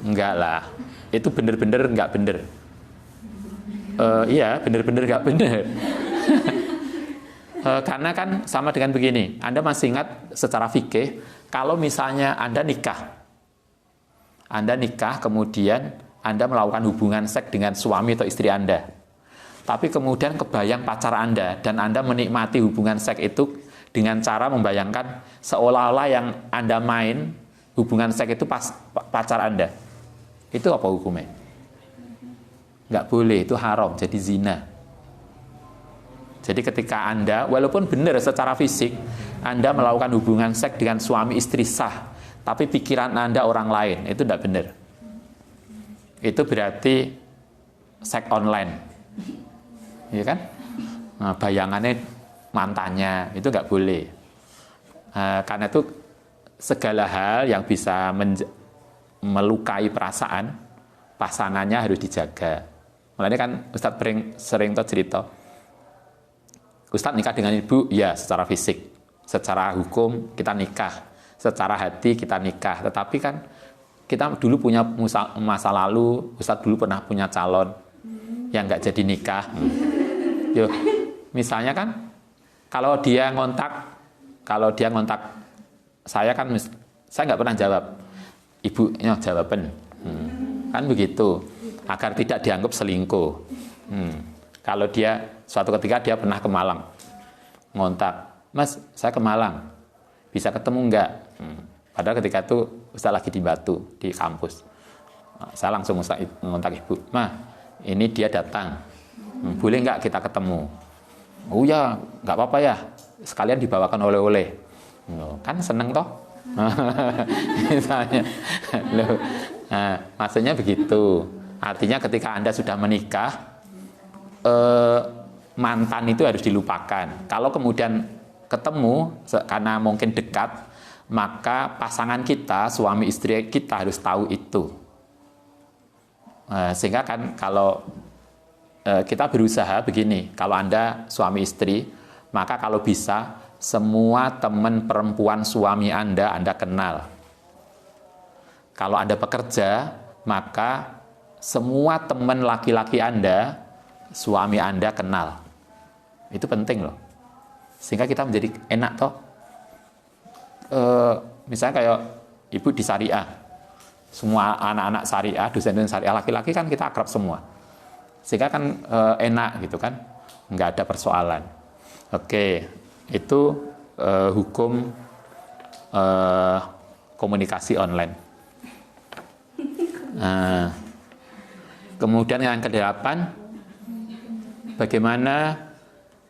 Enggak lah. Itu bener-bener enggak bener. Iya, bener-bener enggak bener. Karena kan sama dengan begini. Anda masih ingat secara fikih, kalau misalnya Anda nikah kemudian Anda melakukan hubungan seks dengan suami atau istri Anda. Tapi kemudian kebayang pacar Anda dan Anda menikmati hubungan seks itu dengan cara membayangkan seolah-olah yang Anda main hubungan seks itu pacar Anda. Itu apa hukumnya? Nggak boleh, itu haram, jadi zina. Jadi ketika Anda, walaupun benar secara fisik, Anda melakukan hubungan seks dengan suami istri sah, tapi pikiran Anda orang lain, itu tidak benar. Itu berarti seks online. Iya kan? Nah, bayangannya mantannya, itu nggak boleh. Karena itu segala hal yang bisa melukai perasaan pasangannya harus dijaga. Makanya kan Ustadz sering cerita, Ustadz nikah dengan ibu, ya secara fisik, secara hukum kita nikah, secara hati kita nikah. Tetapi kan kita dulu punya masa lalu, Ustadz dulu pernah punya calon yang nggak jadi nikah. Yo, misalnya kan, kalau dia ngontak saya kan, saya nggak pernah jawab, ibunya jawaban, kan begitu, agar tidak dianggap selingkuh. Kalau dia suatu ketika dia pernah ke Malang, ngontak, Mas, saya ke Malang, bisa ketemu enggak? Padahal ketika itu Ustaz lagi di Batu, di kampus. Saya langsung ngontak ibu, Ma, ini dia datang, boleh enggak kita ketemu? Oh ya, enggak apa-apa ya, sekalian dibawakan oleh-oleh. Kan seneng toh? Misalnya, loh, maksudnya begitu. Artinya ketika Anda sudah menikah, mantan itu harus dilupakan. Kalau kemudian ketemu karena mungkin dekat, maka pasangan kita, suami istri kita harus tahu itu. Sehingga kan kalau kita berusaha begini, kalau Anda suami istri, maka kalau bisa semua teman perempuan suami Anda kenal. Kalau Anda bekerja, maka semua teman laki-laki Anda, suami Anda kenal. Itu penting loh. Sehingga kita menjadi enak toh. Misalnya kayak ibu di syariah. Semua anak-anak syariah, dosen-dosen syariah laki-laki kan kita akrab semua. Sehingga kan enak gitu kan. Nggak ada persoalan. Oke, itu hukum komunikasi online. Kemudian yang ke-8, bagaimana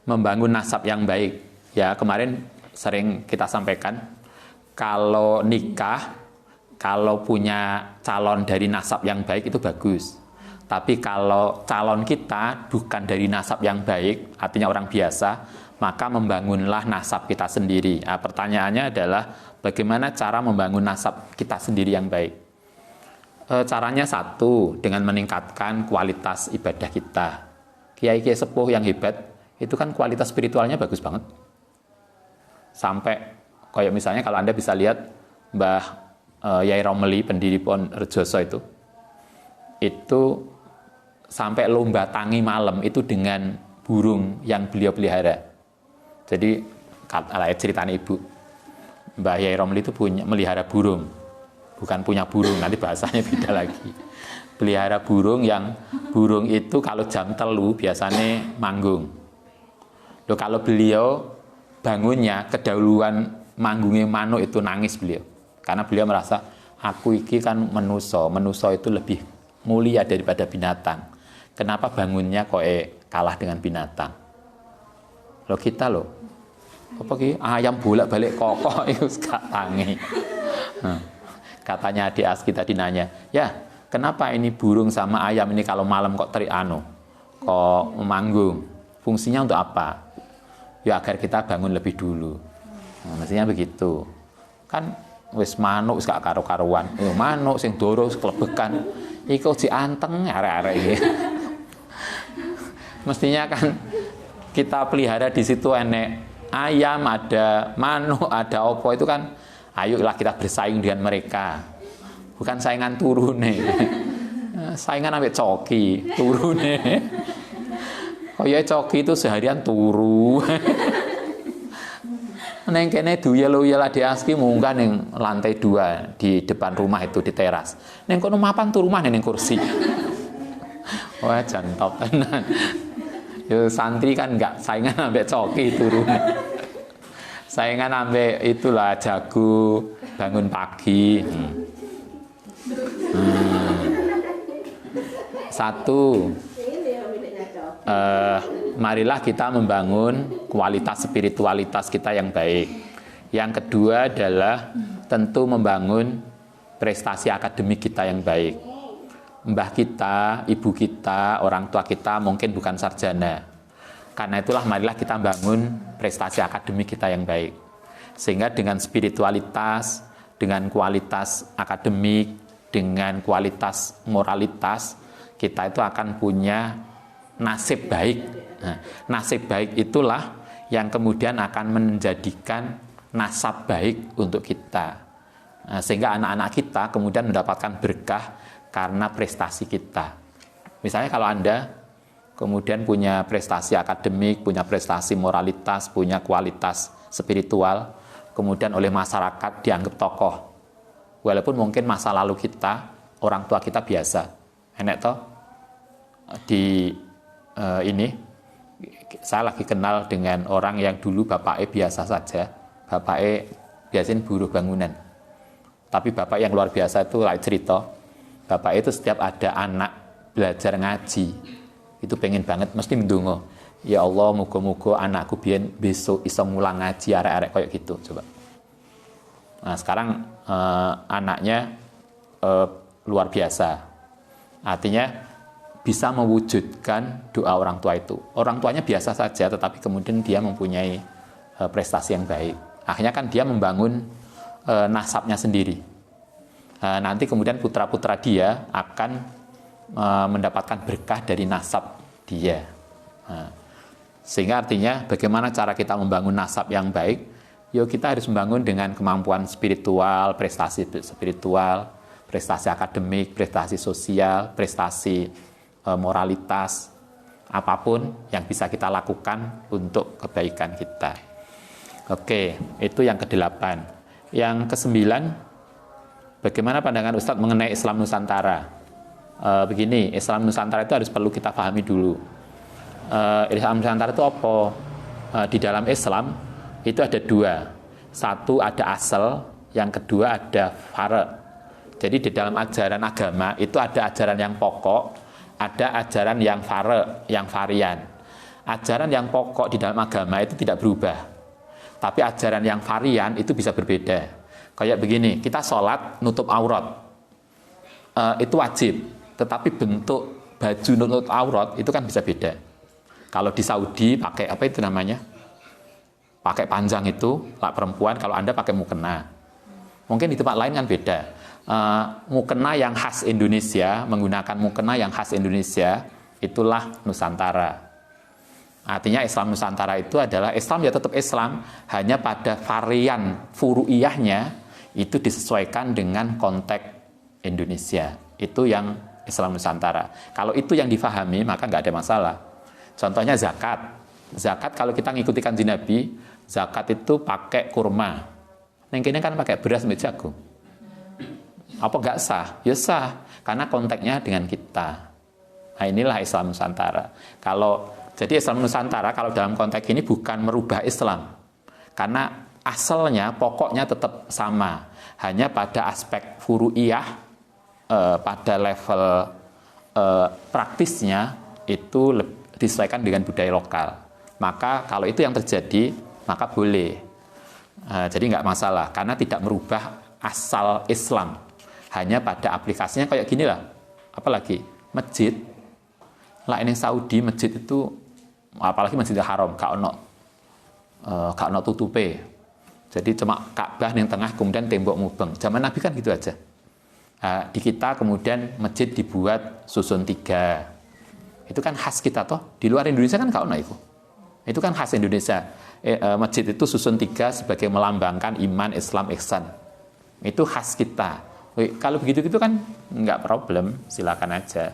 membangun nasab yang baik. Ya, kemarin sering kita sampaikan, kalau nikah, kalau punya calon dari nasab yang baik itu bagus. Tapi kalau calon kita bukan dari nasab yang baik, artinya orang biasa, maka membangunlah nasab kita sendiri. Nah, pertanyaannya adalah bagaimana cara membangun nasab kita sendiri yang baik? Caranya satu, dengan meningkatkan kualitas ibadah kita. Kiai-kiai sepuh yang hebat, itu kan kualitas spiritualnya bagus banget. Sampai, kayak misalnya kalau Anda bisa lihat Mbah Yai Romli, pendiri Pon Rejoso itu sampai lomba tangi malam itu dengan burung yang beliau pelihara. Jadi, ceritanya ibu, Mbah Yai Romli itu melihara burung. Bukan punya burung, nanti bahasanya beda lagi. Pelihara burung yang burung itu kalau jam telu biasanya manggung. Loh, kalau beliau bangunnya kedahuluan manggungnya manuk itu nangis beliau. Karena beliau merasa aku iki kan menuso itu lebih mulia daripada binatang. Kenapa bangunnya kok kalah dengan binatang? Loh kita loh, apa ki ayam bolak-balik kokok itu gak tangi. Katanya adik as kita dinanya, ya kenapa ini burung sama ayam ini kalau malam kok kok manggung? Fungsinya untuk apa? Ya agar kita bangun lebih dulu. Mestinya begitu. Kan wis manuk wis gak karo-karuan. Manuk sing doro kelebekan. Iku dianteng arek-arek iki. Mestinya kan kita pelihara di situ enek ayam, ada manuk, ada opo itu kan. Ayolah kita bersaing dengan mereka. Bukan saingan turune. Saingan ambek coki, turune. Kaya coki itu seharian turu. Neng kene duyel-uyel ade aski munggah ning lantai 2 di depan rumah itu di teras. Neng kono mapan turu maneh ning kursi. Wah, jantop tenan. Yo santri kan enggak saingan ambek coki turune. Saingan ambek itulah jago bangun pagi. Satu, marilah kita membangun kualitas spiritualitas kita yang baik. Yang kedua adalah tentu membangun prestasi akademik kita yang baik. Mbah kita, ibu kita, orang tua kita mungkin bukan sarjana. Karena itulah marilah kita bangun prestasi akademik kita yang baik. Sehingga dengan spiritualitas, dengan kualitas akademik, dengan kualitas moralitas, kita itu akan punya nasib baik. Nah, nasib baik itulah yang kemudian akan menjadikan nasab baik untuk kita. Nah, sehingga anak-anak kita kemudian mendapatkan berkah karena prestasi kita. Misalnya kalau Anda kemudian punya prestasi akademik, punya prestasi moralitas, punya kualitas spiritual, kemudian oleh masyarakat dianggap tokoh. Walaupun mungkin masa lalu kita, orang tua kita biasa. Enak toh? Ini saya lagi kenal dengan orang yang dulu bapaknya biasa saja. Bapaknya biasanya buruh bangunan. Tapi bapak yang luar biasa itu like cerita. Bapak itu setiap ada anak belajar ngaji, itu pengen banget mesti mendonga, ya Allah muga-muga anakku biyen besok iso mulang ngaji arek-arek kayak gitu coba. Nah, sekarang anaknya luar biasa. Artinya bisa mewujudkan doa orang tua itu. Orang tuanya biasa saja tetapi kemudian dia mempunyai prestasi yang baik. Akhirnya kan dia membangun nasabnya sendiri. Nanti kemudian putra-putra dia akan mendapatkan berkah dari nasab dia. Sehingga artinya bagaimana cara kita membangun nasab yang baik? Yuk kita harus membangun dengan kemampuan spiritual, prestasi spiritual, prestasi akademik, prestasi sosial, prestasi moralitas, apapun yang bisa kita lakukan untuk kebaikan kita. Oke, itu yang ke-8. Yang ke-9, bagaimana pandangan Ustadz mengenai Islam Nusantara? Begini, Islam Nusantara itu harus perlu kita pahami dulu. Islam Nusantara itu apa? Di dalam Islam itu ada 2. Satu ada asal, yang kedua ada fara. Jadi di dalam ajaran agama itu ada ajaran yang pokok, ada ajaran yang fara, yang varian. Ajaran yang pokok di dalam agama itu tidak berubah. Tapi ajaran yang varian itu bisa berbeda. Kayak begini, kita sholat nutup aurat. Itu wajib. Tetapi bentuk baju nutup aurat itu kan bisa beda. Kalau di Saudi pakai apa itu namanya? Pakai panjang itu, lak perempuan. Kalau Anda pakai mukena. Mungkin di tempat lain kan beda. Mukena yang khas Indonesia, menggunakan mukena yang khas Indonesia, itulah Nusantara. Artinya Islam Nusantara itu adalah Islam ya tetap Islam, hanya pada varian furu'iyahnya itu disesuaikan dengan konteks Indonesia. Itu yang Islam Nusantara. Kalau itu yang difahami maka nggak ada masalah. Contohnya zakat. Zakat kalau kita ngikuti kanjeng Nabi, zakat itu pakai kurma. Yang ini kan pakai beras sama jagung. Apa nggak sah? Ya sah, karena konteksnya dengan kita. Nah, inilah Islam Nusantara. Jadi Islam Nusantara kalau dalam konteks ini bukan merubah Islam. Karena asalnya, pokoknya tetap sama. Hanya pada aspek furu'iyah, pada level praktisnya, itu disesuaikan dengan budaya lokal. Maka kalau itu yang terjadi, maka boleh. Jadi nggak masalah, karena tidak merubah asal Islam. Hanya pada aplikasinya kayak gini lah. Apalagi masjid. Lah ini Saudi masjid itu, apalagi Masjidil Haram, gak ono tutupe. Jadi cuma Ka'bah yang tengah kemudian tembok mubeng. Zaman Nabi kan gitu aja. Di kita kemudian masjid dibuat susun 3. Itu kan khas kita toh. Di luar Indonesia kan gak ono itu. Itu kan khas Indonesia. Masjid itu susun 3 sebagai melambangkan iman, Islam, ihsan. Itu khas kita. Kalau begitu-gitu kan nggak problem, silakan aja.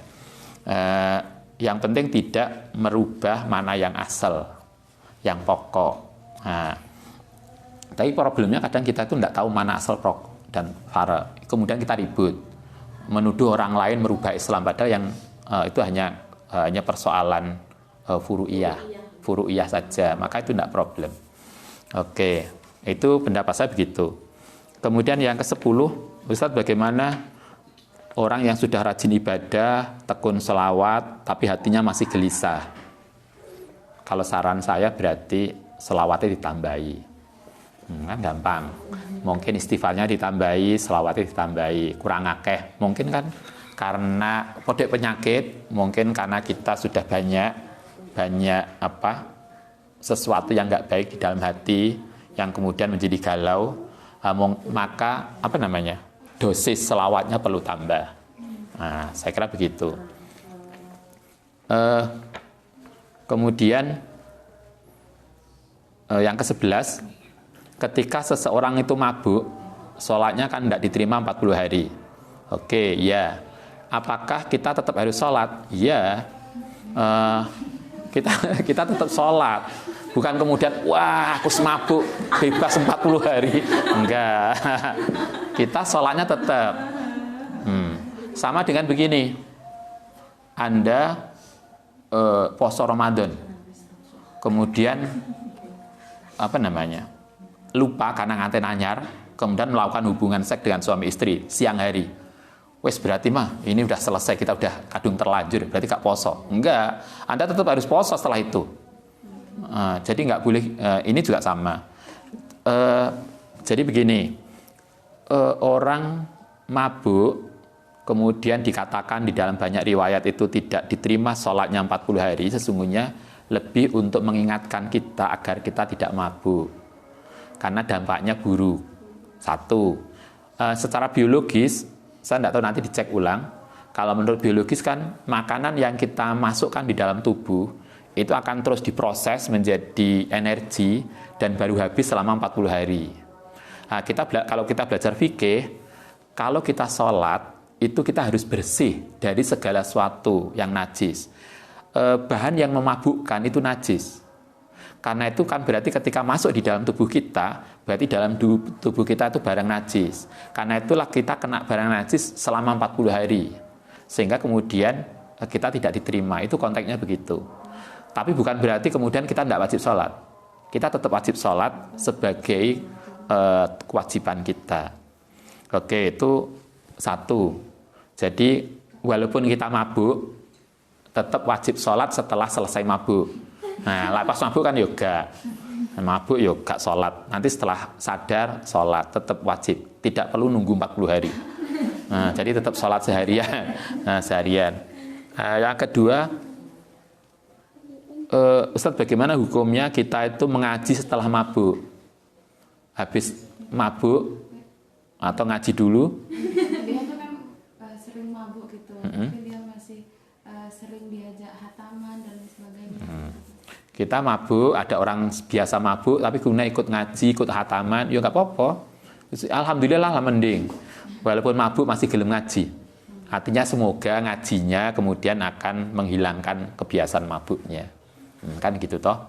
Yang penting tidak merubah mana yang asal, yang pokok. Tapi problemnya kadang kita itu nggak tahu mana asal pokok dan fara. Kemudian kita ribut, menuduh orang lain merubah Islam, padahal yang itu hanya persoalan furu'iyah saja. Maka itu nggak problem. Oke, itu pendapat saya begitu. Kemudian yang ke-10, Ustadz bagaimana orang yang sudah rajin ibadah, tekun selawat, tapi hatinya masih gelisah. Kalau saran saya berarti selawatnya ditambahi. Kan gampang. Mungkin istighfarnya ditambahi, selawatnya ditambahi. Kurang akeh. Mungkin kan karena podek penyakit, mungkin karena kita sudah banyak sesuatu yang nggak baik di dalam hati, yang kemudian menjadi galau, maka dosis selawatnya perlu tambah. Nah, saya kira begitu. Kemudian yang ke-11, ketika seseorang itu mabuk, sholatnya kan tidak diterima 40 hari. Oke, ya. Apakah kita tetap harus sholat? Ya. Kita tetap sholat. Bukan kemudian, wah aku semabuk, bebas 40 hari. Enggak. Kita sholatnya tetap. Sama dengan begini. Anda puasa Ramadan. Kemudian lupa karena nganten anyar, kemudian melakukan hubungan seks dengan suami istri siang hari. Wes berarti ini udah selesai, kita udah kadung terlanjur, berarti gak poso. Enggak, Anda tetap harus poso setelah itu. Jadi nggak boleh. Ini juga sama. Jadi begini, orang mabuk kemudian dikatakan di dalam banyak riwayat itu tidak diterima sholatnya 40 hari, sesungguhnya lebih untuk mengingatkan kita agar kita tidak mabuk, karena dampaknya buruk. Satu, secara biologis, saya tidak tahu, nanti dicek ulang. Kalau menurut biologis kan, makanan yang kita masukkan di dalam tubuh itu akan terus diproses menjadi energi dan baru habis selama 40 hari. Nah, kalau kita belajar fikih, kalau kita sholat, itu kita harus bersih dari segala sesuatu yang najis. Bahan yang memabukkan itu najis. Karena itu kan berarti ketika masuk di dalam tubuh kita, berarti dalam tubuh kita itu barang najis. Karena itulah kita kena barang najis selama 40 hari. Sehingga kemudian kita tidak diterima. Itu konteksnya begitu. Tapi bukan berarti kemudian kita tidak wajib sholat. Kita tetap wajib sholat sebagai kewajiban kita. Oke, itu satu. Jadi walaupun kita mabuk, tetap wajib sholat setelah selesai mabuk. Nah, pas mabuk kan yoga. Mabuk yoga sholat. Nanti setelah sadar sholat, tetap wajib. Tidak perlu nunggu 40 hari. Nah, jadi tetap sholat seharian. Yang kedua, Ustaz, bagaimana hukumnya kita itu mengaji setelah mabuk? Habis mabuk atau ngaji dulu? Dia tuh kan sering mabuk gitu, tapi dia masih sering diajak hataman dan sebagainya. Kita mabuk, ada orang biasa mabuk, tapi guna ikut ngaji, ikut hataman, ya nggak apa-apa. Alhamdulillah lah mending. Walaupun mabuk masih gelem ngaji. Artinya semoga ngajinya kemudian akan menghilangkan kebiasaan mabuknya. Kan gitu toh.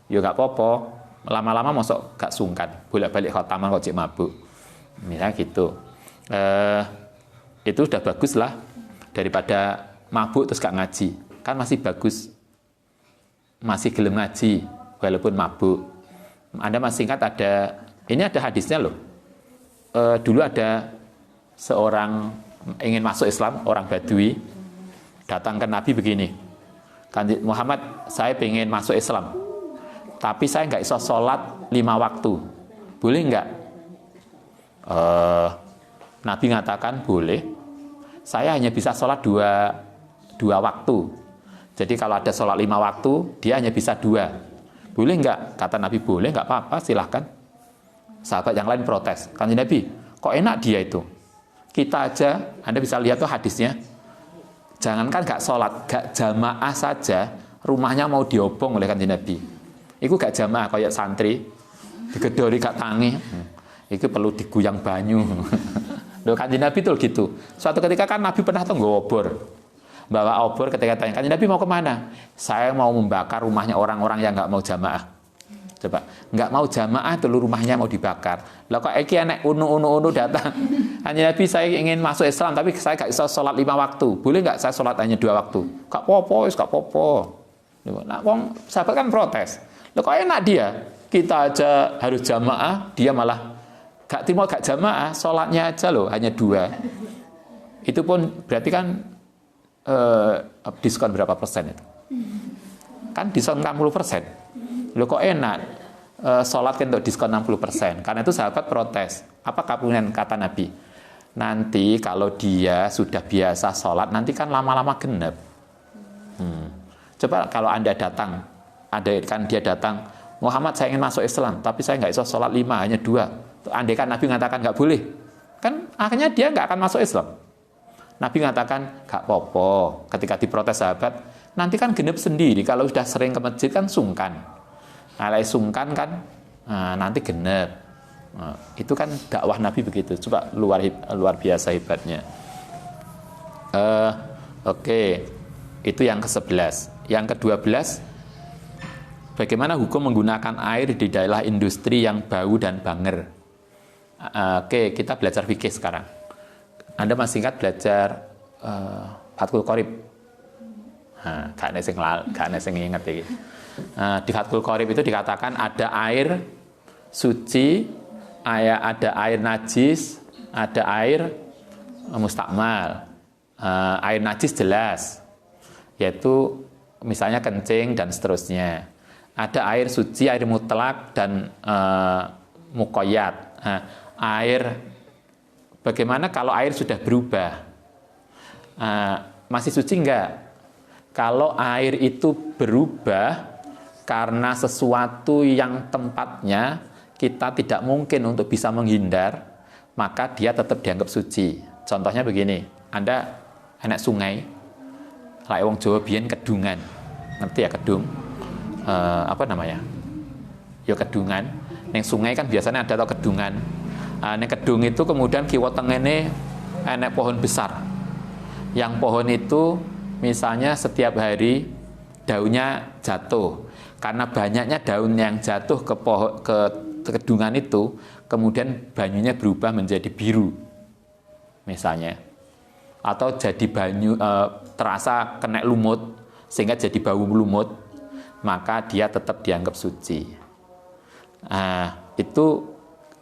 Ya nggak apa-apa. Lama-lama masuk gak sungkan. Bolak-balik khataman kok cek mabuk. Misalnya gitu. Itu udah bagus lah. Daripada mabuk terus gak ngaji. Kan masih bagus. Masih gelem ngaji walaupun mabuk. Anda masih ingat ini ada hadisnya loh. Dulu ada seorang ingin masuk Islam, orang Badui, datang ke Nabi begini. Muhammad, saya ingin masuk Islam, tapi saya nggak bisa sholat 5 waktu. Boleh nggak? Nabi mengatakan boleh. Saya hanya bisa sholat dua waktu. Jadi kalau ada sholat 5 waktu, dia hanya bisa 2. Boleh nggak? Kata Nabi, boleh, nggak apa-apa, silahkan. Sahabat yang lain protes. Kanjeng Nabi, kok enak dia itu? Kita aja, Anda bisa lihat tuh hadisnya. Jangankan gak sholat, gak jamaah saja, rumahnya mau diobong oleh Kanjeng Nabi. Iku gak jamaah, kayak santri, digedori gak tangi. Itu perlu diguyang banyu. Loh, Kanjeng Nabi tuh gitu. Suatu ketika kan Nabi pernah tuh nggawa obor. Bawa obor ketika tanya, Kanjeng Nabi mau kemana? Saya mau membakar rumahnya orang-orang yang gak mau jamaah. Coba, nggak mau jamaah dulu rumahnya mau dibakar. Lah kok iki enek unu datang. Hanya Nabi, saya ingin masuk Islam tapi saya nggak bisa sholat 5 waktu. Boleh nggak saya sholat hanya 2 waktu? Kak popo, kak popo. Nah, wong sahabat kan protes. Lah kok enak dia? Kita aja harus jamaah, dia malah gak terima gak jamaah, sholatnya aja loh hanya 2. Itu pun berarti kan diskon berapa persen itu? Kan diskon 60%. Loh kok enak? Sholat kan untuk diskon 60%. Karena itu sahabat protes. Apa kemudian kata Nabi? Nanti kalau dia sudah biasa sholat, nanti kan lama-lama genep. Coba kalau Anda datang, dia datang, Muhammad saya ingin masuk Islam, tapi saya nggak bisa sholat 5, hanya 2. Andai kan Nabi mengatakan nggak boleh, kan akhirnya dia nggak akan masuk Islam. Nabi mengatakan nggak apa-apa. Ketika diprotes sahabat, nanti kan genep sendiri. Kalau sudah sering ke masjid kan sungkan. Alai sungkan kan, nanti genep. Itu kan dakwah Nabi begitu. Coba luar biasa hebatnya. Oke. Itu yang ke-11. Yang ke-12, bagaimana hukum menggunakan air di daerah industri yang bau dan banger. Oke, kita belajar fikih sekarang. Anda masih ingat belajar Fathul Qorib? Gak ada yang ingat ya. Di Fathul Qorib itu dikatakan ada air suci, ada air najis, ada air mustakmal. Air najis jelas, yaitu misalnya kencing dan seterusnya. Ada air suci, air mutlak dan muqayyad. Air, bagaimana kalau air sudah berubah? Masih suci enggak? Kalau air itu berubah karena sesuatu yang tempatnya kita tidak mungkin untuk bisa menghindar, maka dia tetap dianggap suci. Contohnya begini, Anda enak sungai, kayak wong Jawa biyen kedungan, ngerti ya kedung? Apa namanya? Ya kedungan. Neng sungai kan biasanya ada kedungan. Neng kedung itu kemudian kiwa tengene enek pohon besar. Yang pohon itu misalnya setiap hari daunnya jatuh. Karena banyaknya daun yang jatuh ke kedungan itu, kemudian banyunya berubah menjadi biru. Misalnya. Atau jadi banyu terasa kena lumut sehingga jadi bau lumut, maka dia tetap dianggap suci. Itu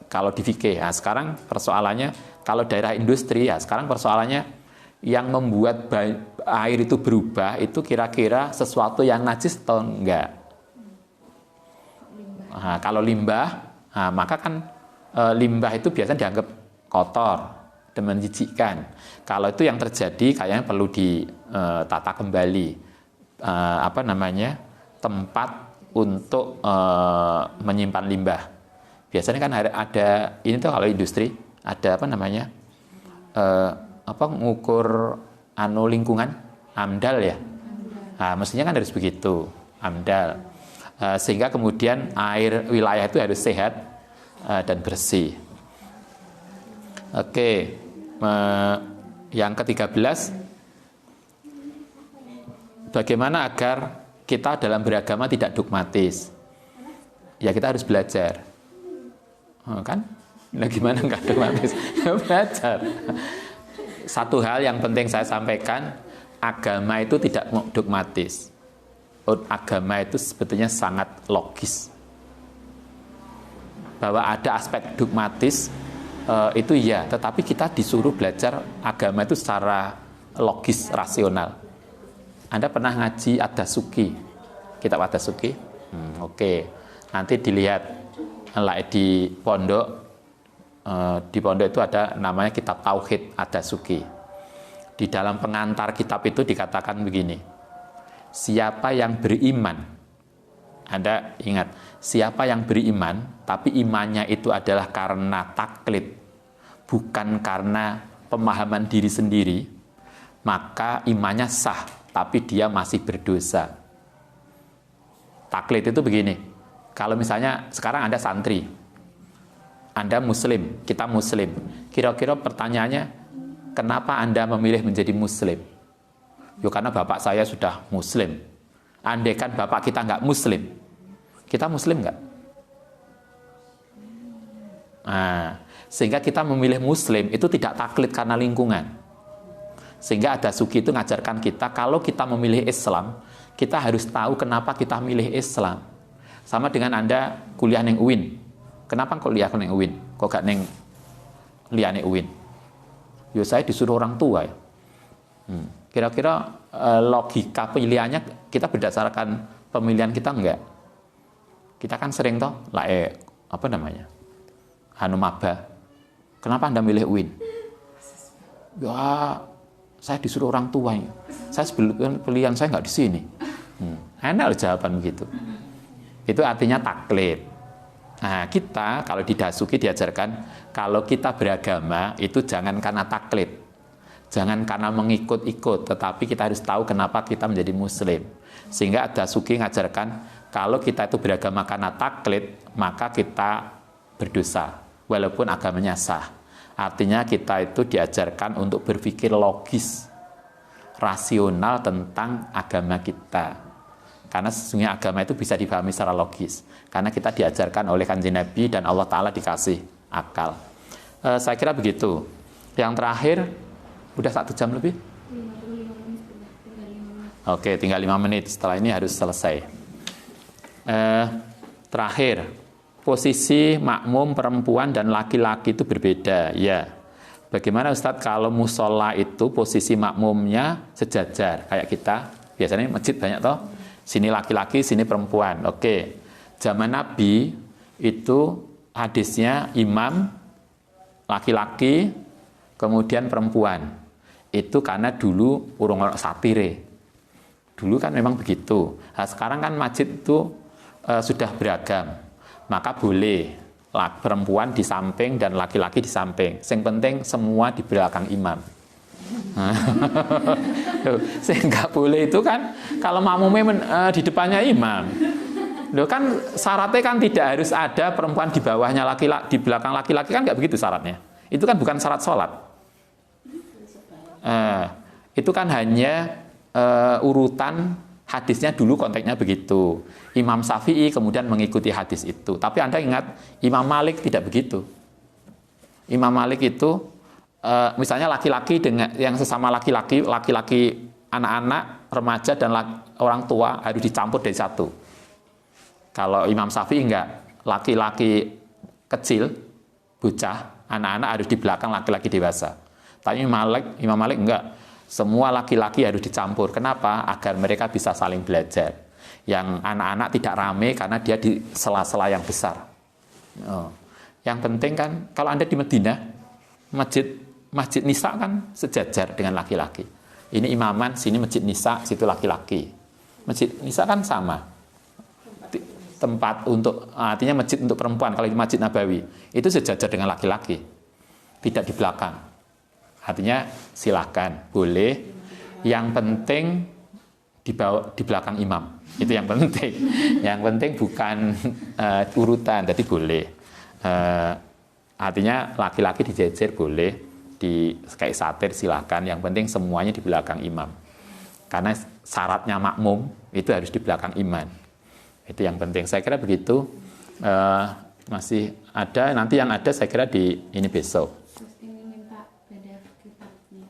kalau di fikih. Sekarang persoalannya kalau daerah industri, sekarang persoalannya yang membuat air itu berubah itu kira-kira sesuatu yang najis atau enggak? Kalau limbah, maka kan limbah itu biasanya dianggap kotor dan menjijikkan. Kalau itu yang terjadi, kayaknya perlu ditata kembali tempat untuk menyimpan limbah. Biasanya kan ada ini tuh kalau industri ada ngukur lingkungan, AMDAL ya. Mestinya kan harus begitu, AMDAL. Sehingga kemudian air wilayah itu harus sehat dan bersih. Oke, yang ke-13, bagaimana agar kita dalam beragama tidak dogmatis? Ya kita harus belajar, kan? Nah, gimana nggak dogmatis? Ya belajar. Satu hal yang penting saya sampaikan, agama itu tidak dogmatis. Agama itu sebetulnya sangat logis. Bahwa ada aspek dogmatis itu ya, tetapi kita disuruh belajar agama itu secara logis, rasional. Anda pernah ngaji Ad-Dasuki, kitab Ad-Dasuki? Oke. Nanti dilihat di pondok. Di pondok itu ada namanya kitab Tauhid Ad-Dasuki. Di dalam pengantar kitab itu dikatakan begini, siapa yang beriman, Anda ingat, siapa yang beriman tapi imannya itu adalah karena taklid, bukan karena pemahaman diri sendiri, maka imannya sah tapi dia masih berdosa. Taklid itu begini, kalau misalnya sekarang Anda santri, Anda muslim, kita muslim, kira-kira pertanyaannya, kenapa Anda memilih menjadi muslim? Ya karena bapak saya sudah muslim. Andai kan bapak kita nggak muslim, kita muslim nggak? Sehingga kita memilih muslim itu tidak taklid karena lingkungan. Sehingga Ad-Dasuki itu ngajarkan kita, kalau kita memilih Islam, kita harus tahu kenapa kita milih Islam. Sama dengan Anda kuliah neng UIN. Kenapa kuliah neng UIN? Kok gak neng liane UIN? Ya saya disuruh orang tua ya. Kira-kira logika pilihannya kita berdasarkan pemilihan kita enggak? Kita kan sering toh, apa namanya? Hanumaba. Kenapa Anda milih UIN? Ya, saya disuruh orang tua. Saya sebelum pilihan saya enggak di sini. Enak loh jawaban begitu. Itu artinya taklid. Nah, kita kalau di Dasuki diajarkan, kalau kita beragama itu jangan karena taklid, jangan karena mengikut-ikut, tetapi kita harus tahu kenapa kita menjadi muslim. Sehingga Dasuki ngajarkan, kalau kita itu beragama karena taklid, maka kita berdosa, walaupun agamanya sah. Artinya kita itu diajarkan untuk berpikir logis, rasional tentang agama kita. Karena sesungguhnya agama itu bisa dipahami secara logis. Karena kita diajarkan oleh Kanjeng Nabi dan Allah Ta'ala dikasih akal. Saya kira begitu. Yang terakhir, udah 1 jam lebih? 55 menit, tinggal 5 menit. Oke, tinggal 5 menit. Setelah ini harus selesai. Terakhir, posisi makmum perempuan dan laki-laki itu berbeda. Ya. Bagaimana Ustadz kalau musola itu posisi makmumnya sejajar? Kayak kita, biasanya masjid banyak toh? Sini laki-laki, sini perempuan. Oke. Zaman Nabi itu hadisnya imam laki-laki kemudian perempuan. Itu karena dulu urung satire. Dulu kan memang begitu. Nah, sekarang kan masjid itu sudah beragam. Maka boleh perempuan di samping dan laki-laki di samping. Yang penting semua di belakang imam. Sehingga boleh itu kan kalau makmumnya di depannya imam. Loh kan syaratnya kan tidak harus ada perempuan di bawahnya laki-laki, di belakang laki-laki kan nggak begitu syaratnya. Itu kan bukan syarat sholat. Itu kan hanya urutan hadisnya dulu konteksnya begitu. Imam Syafi'i kemudian mengikuti hadis itu. Tapi Anda ingat Imam Malik tidak begitu. Imam Malik itu misalnya laki-laki dengan yang sesama laki-laki, anak-anak, remaja dan orang tua harus dicampur dari satu. Kalau Imam Syafi'i enggak, laki-laki kecil, bocah, anak-anak harus di belakang laki-laki dewasa. Tapi Imam Malik enggak, semua laki-laki harus dicampur. Kenapa? Agar mereka bisa saling belajar. Yang anak-anak tidak rame karena dia di sela-sela yang besar. Yang penting kan kalau Anda di Madinah, Masjid Nisa kan sejajar dengan laki-laki. Ini imaman, sini Masjid Nisa, situ laki-laki. Masjid Nisa kan sama. Tempat untuk, artinya masjid untuk perempuan. Kalau di Masjid Nabawi, itu sejajar dengan laki-laki. Tidak di belakang. Artinya silakan, boleh. Yang penting di belakang imam. Itu yang penting. Yang penting bukan urutan, jadi boleh. Artinya laki-laki dijejer boleh. Di kayak satir silakan, yang penting semuanya di belakang imam. Karena syaratnya makmum itu harus di belakang imam. Itu yang penting. Saya kira begitu. Masih ada, nanti yang ada saya kira di ini besok. Terus ini minta PDF kitabnya.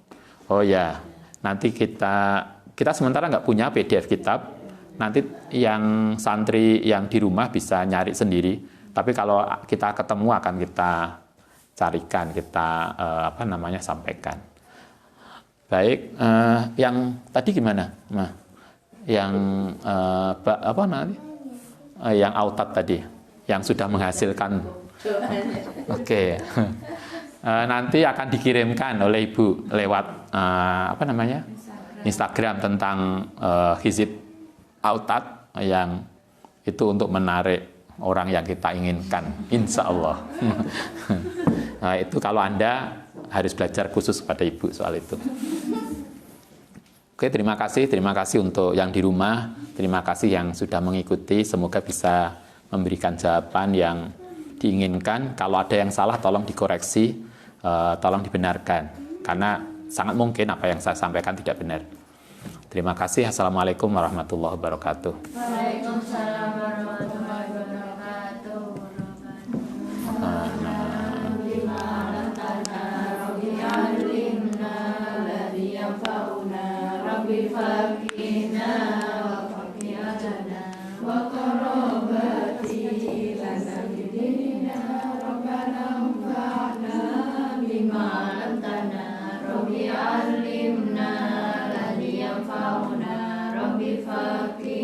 Oh ya, nanti kita sementara nggak punya PDF kitab. Nanti yang santri yang di rumah bisa nyari sendiri. Tapi kalau kita ketemu akan kita carikan, kita sampaikan. Baik, yang tadi gimana, yang yang autat tadi, yang sudah menghasilkan. Oke. Nanti akan dikirimkan oleh Ibu lewat Instagram tentang hizib autat yang itu untuk menarik orang yang kita inginkan, insya Allah. Nah, itu kalau Anda harus belajar khusus pada Ibu soal itu. Oke, terima kasih untuk yang di rumah, terima kasih yang sudah mengikuti, semoga bisa memberikan jawaban yang diinginkan. Kalau ada yang salah tolong dikoreksi, tolong dibenarkan, karena sangat mungkin apa yang saya sampaikan tidak benar. Terima kasih. Assalamualaikum warahmatullahi wabarakatuh. Waalaikumsalam warahmatullahi wabarakatuh. Rabbi alimna alladhi yanfa'una Rabbi faqih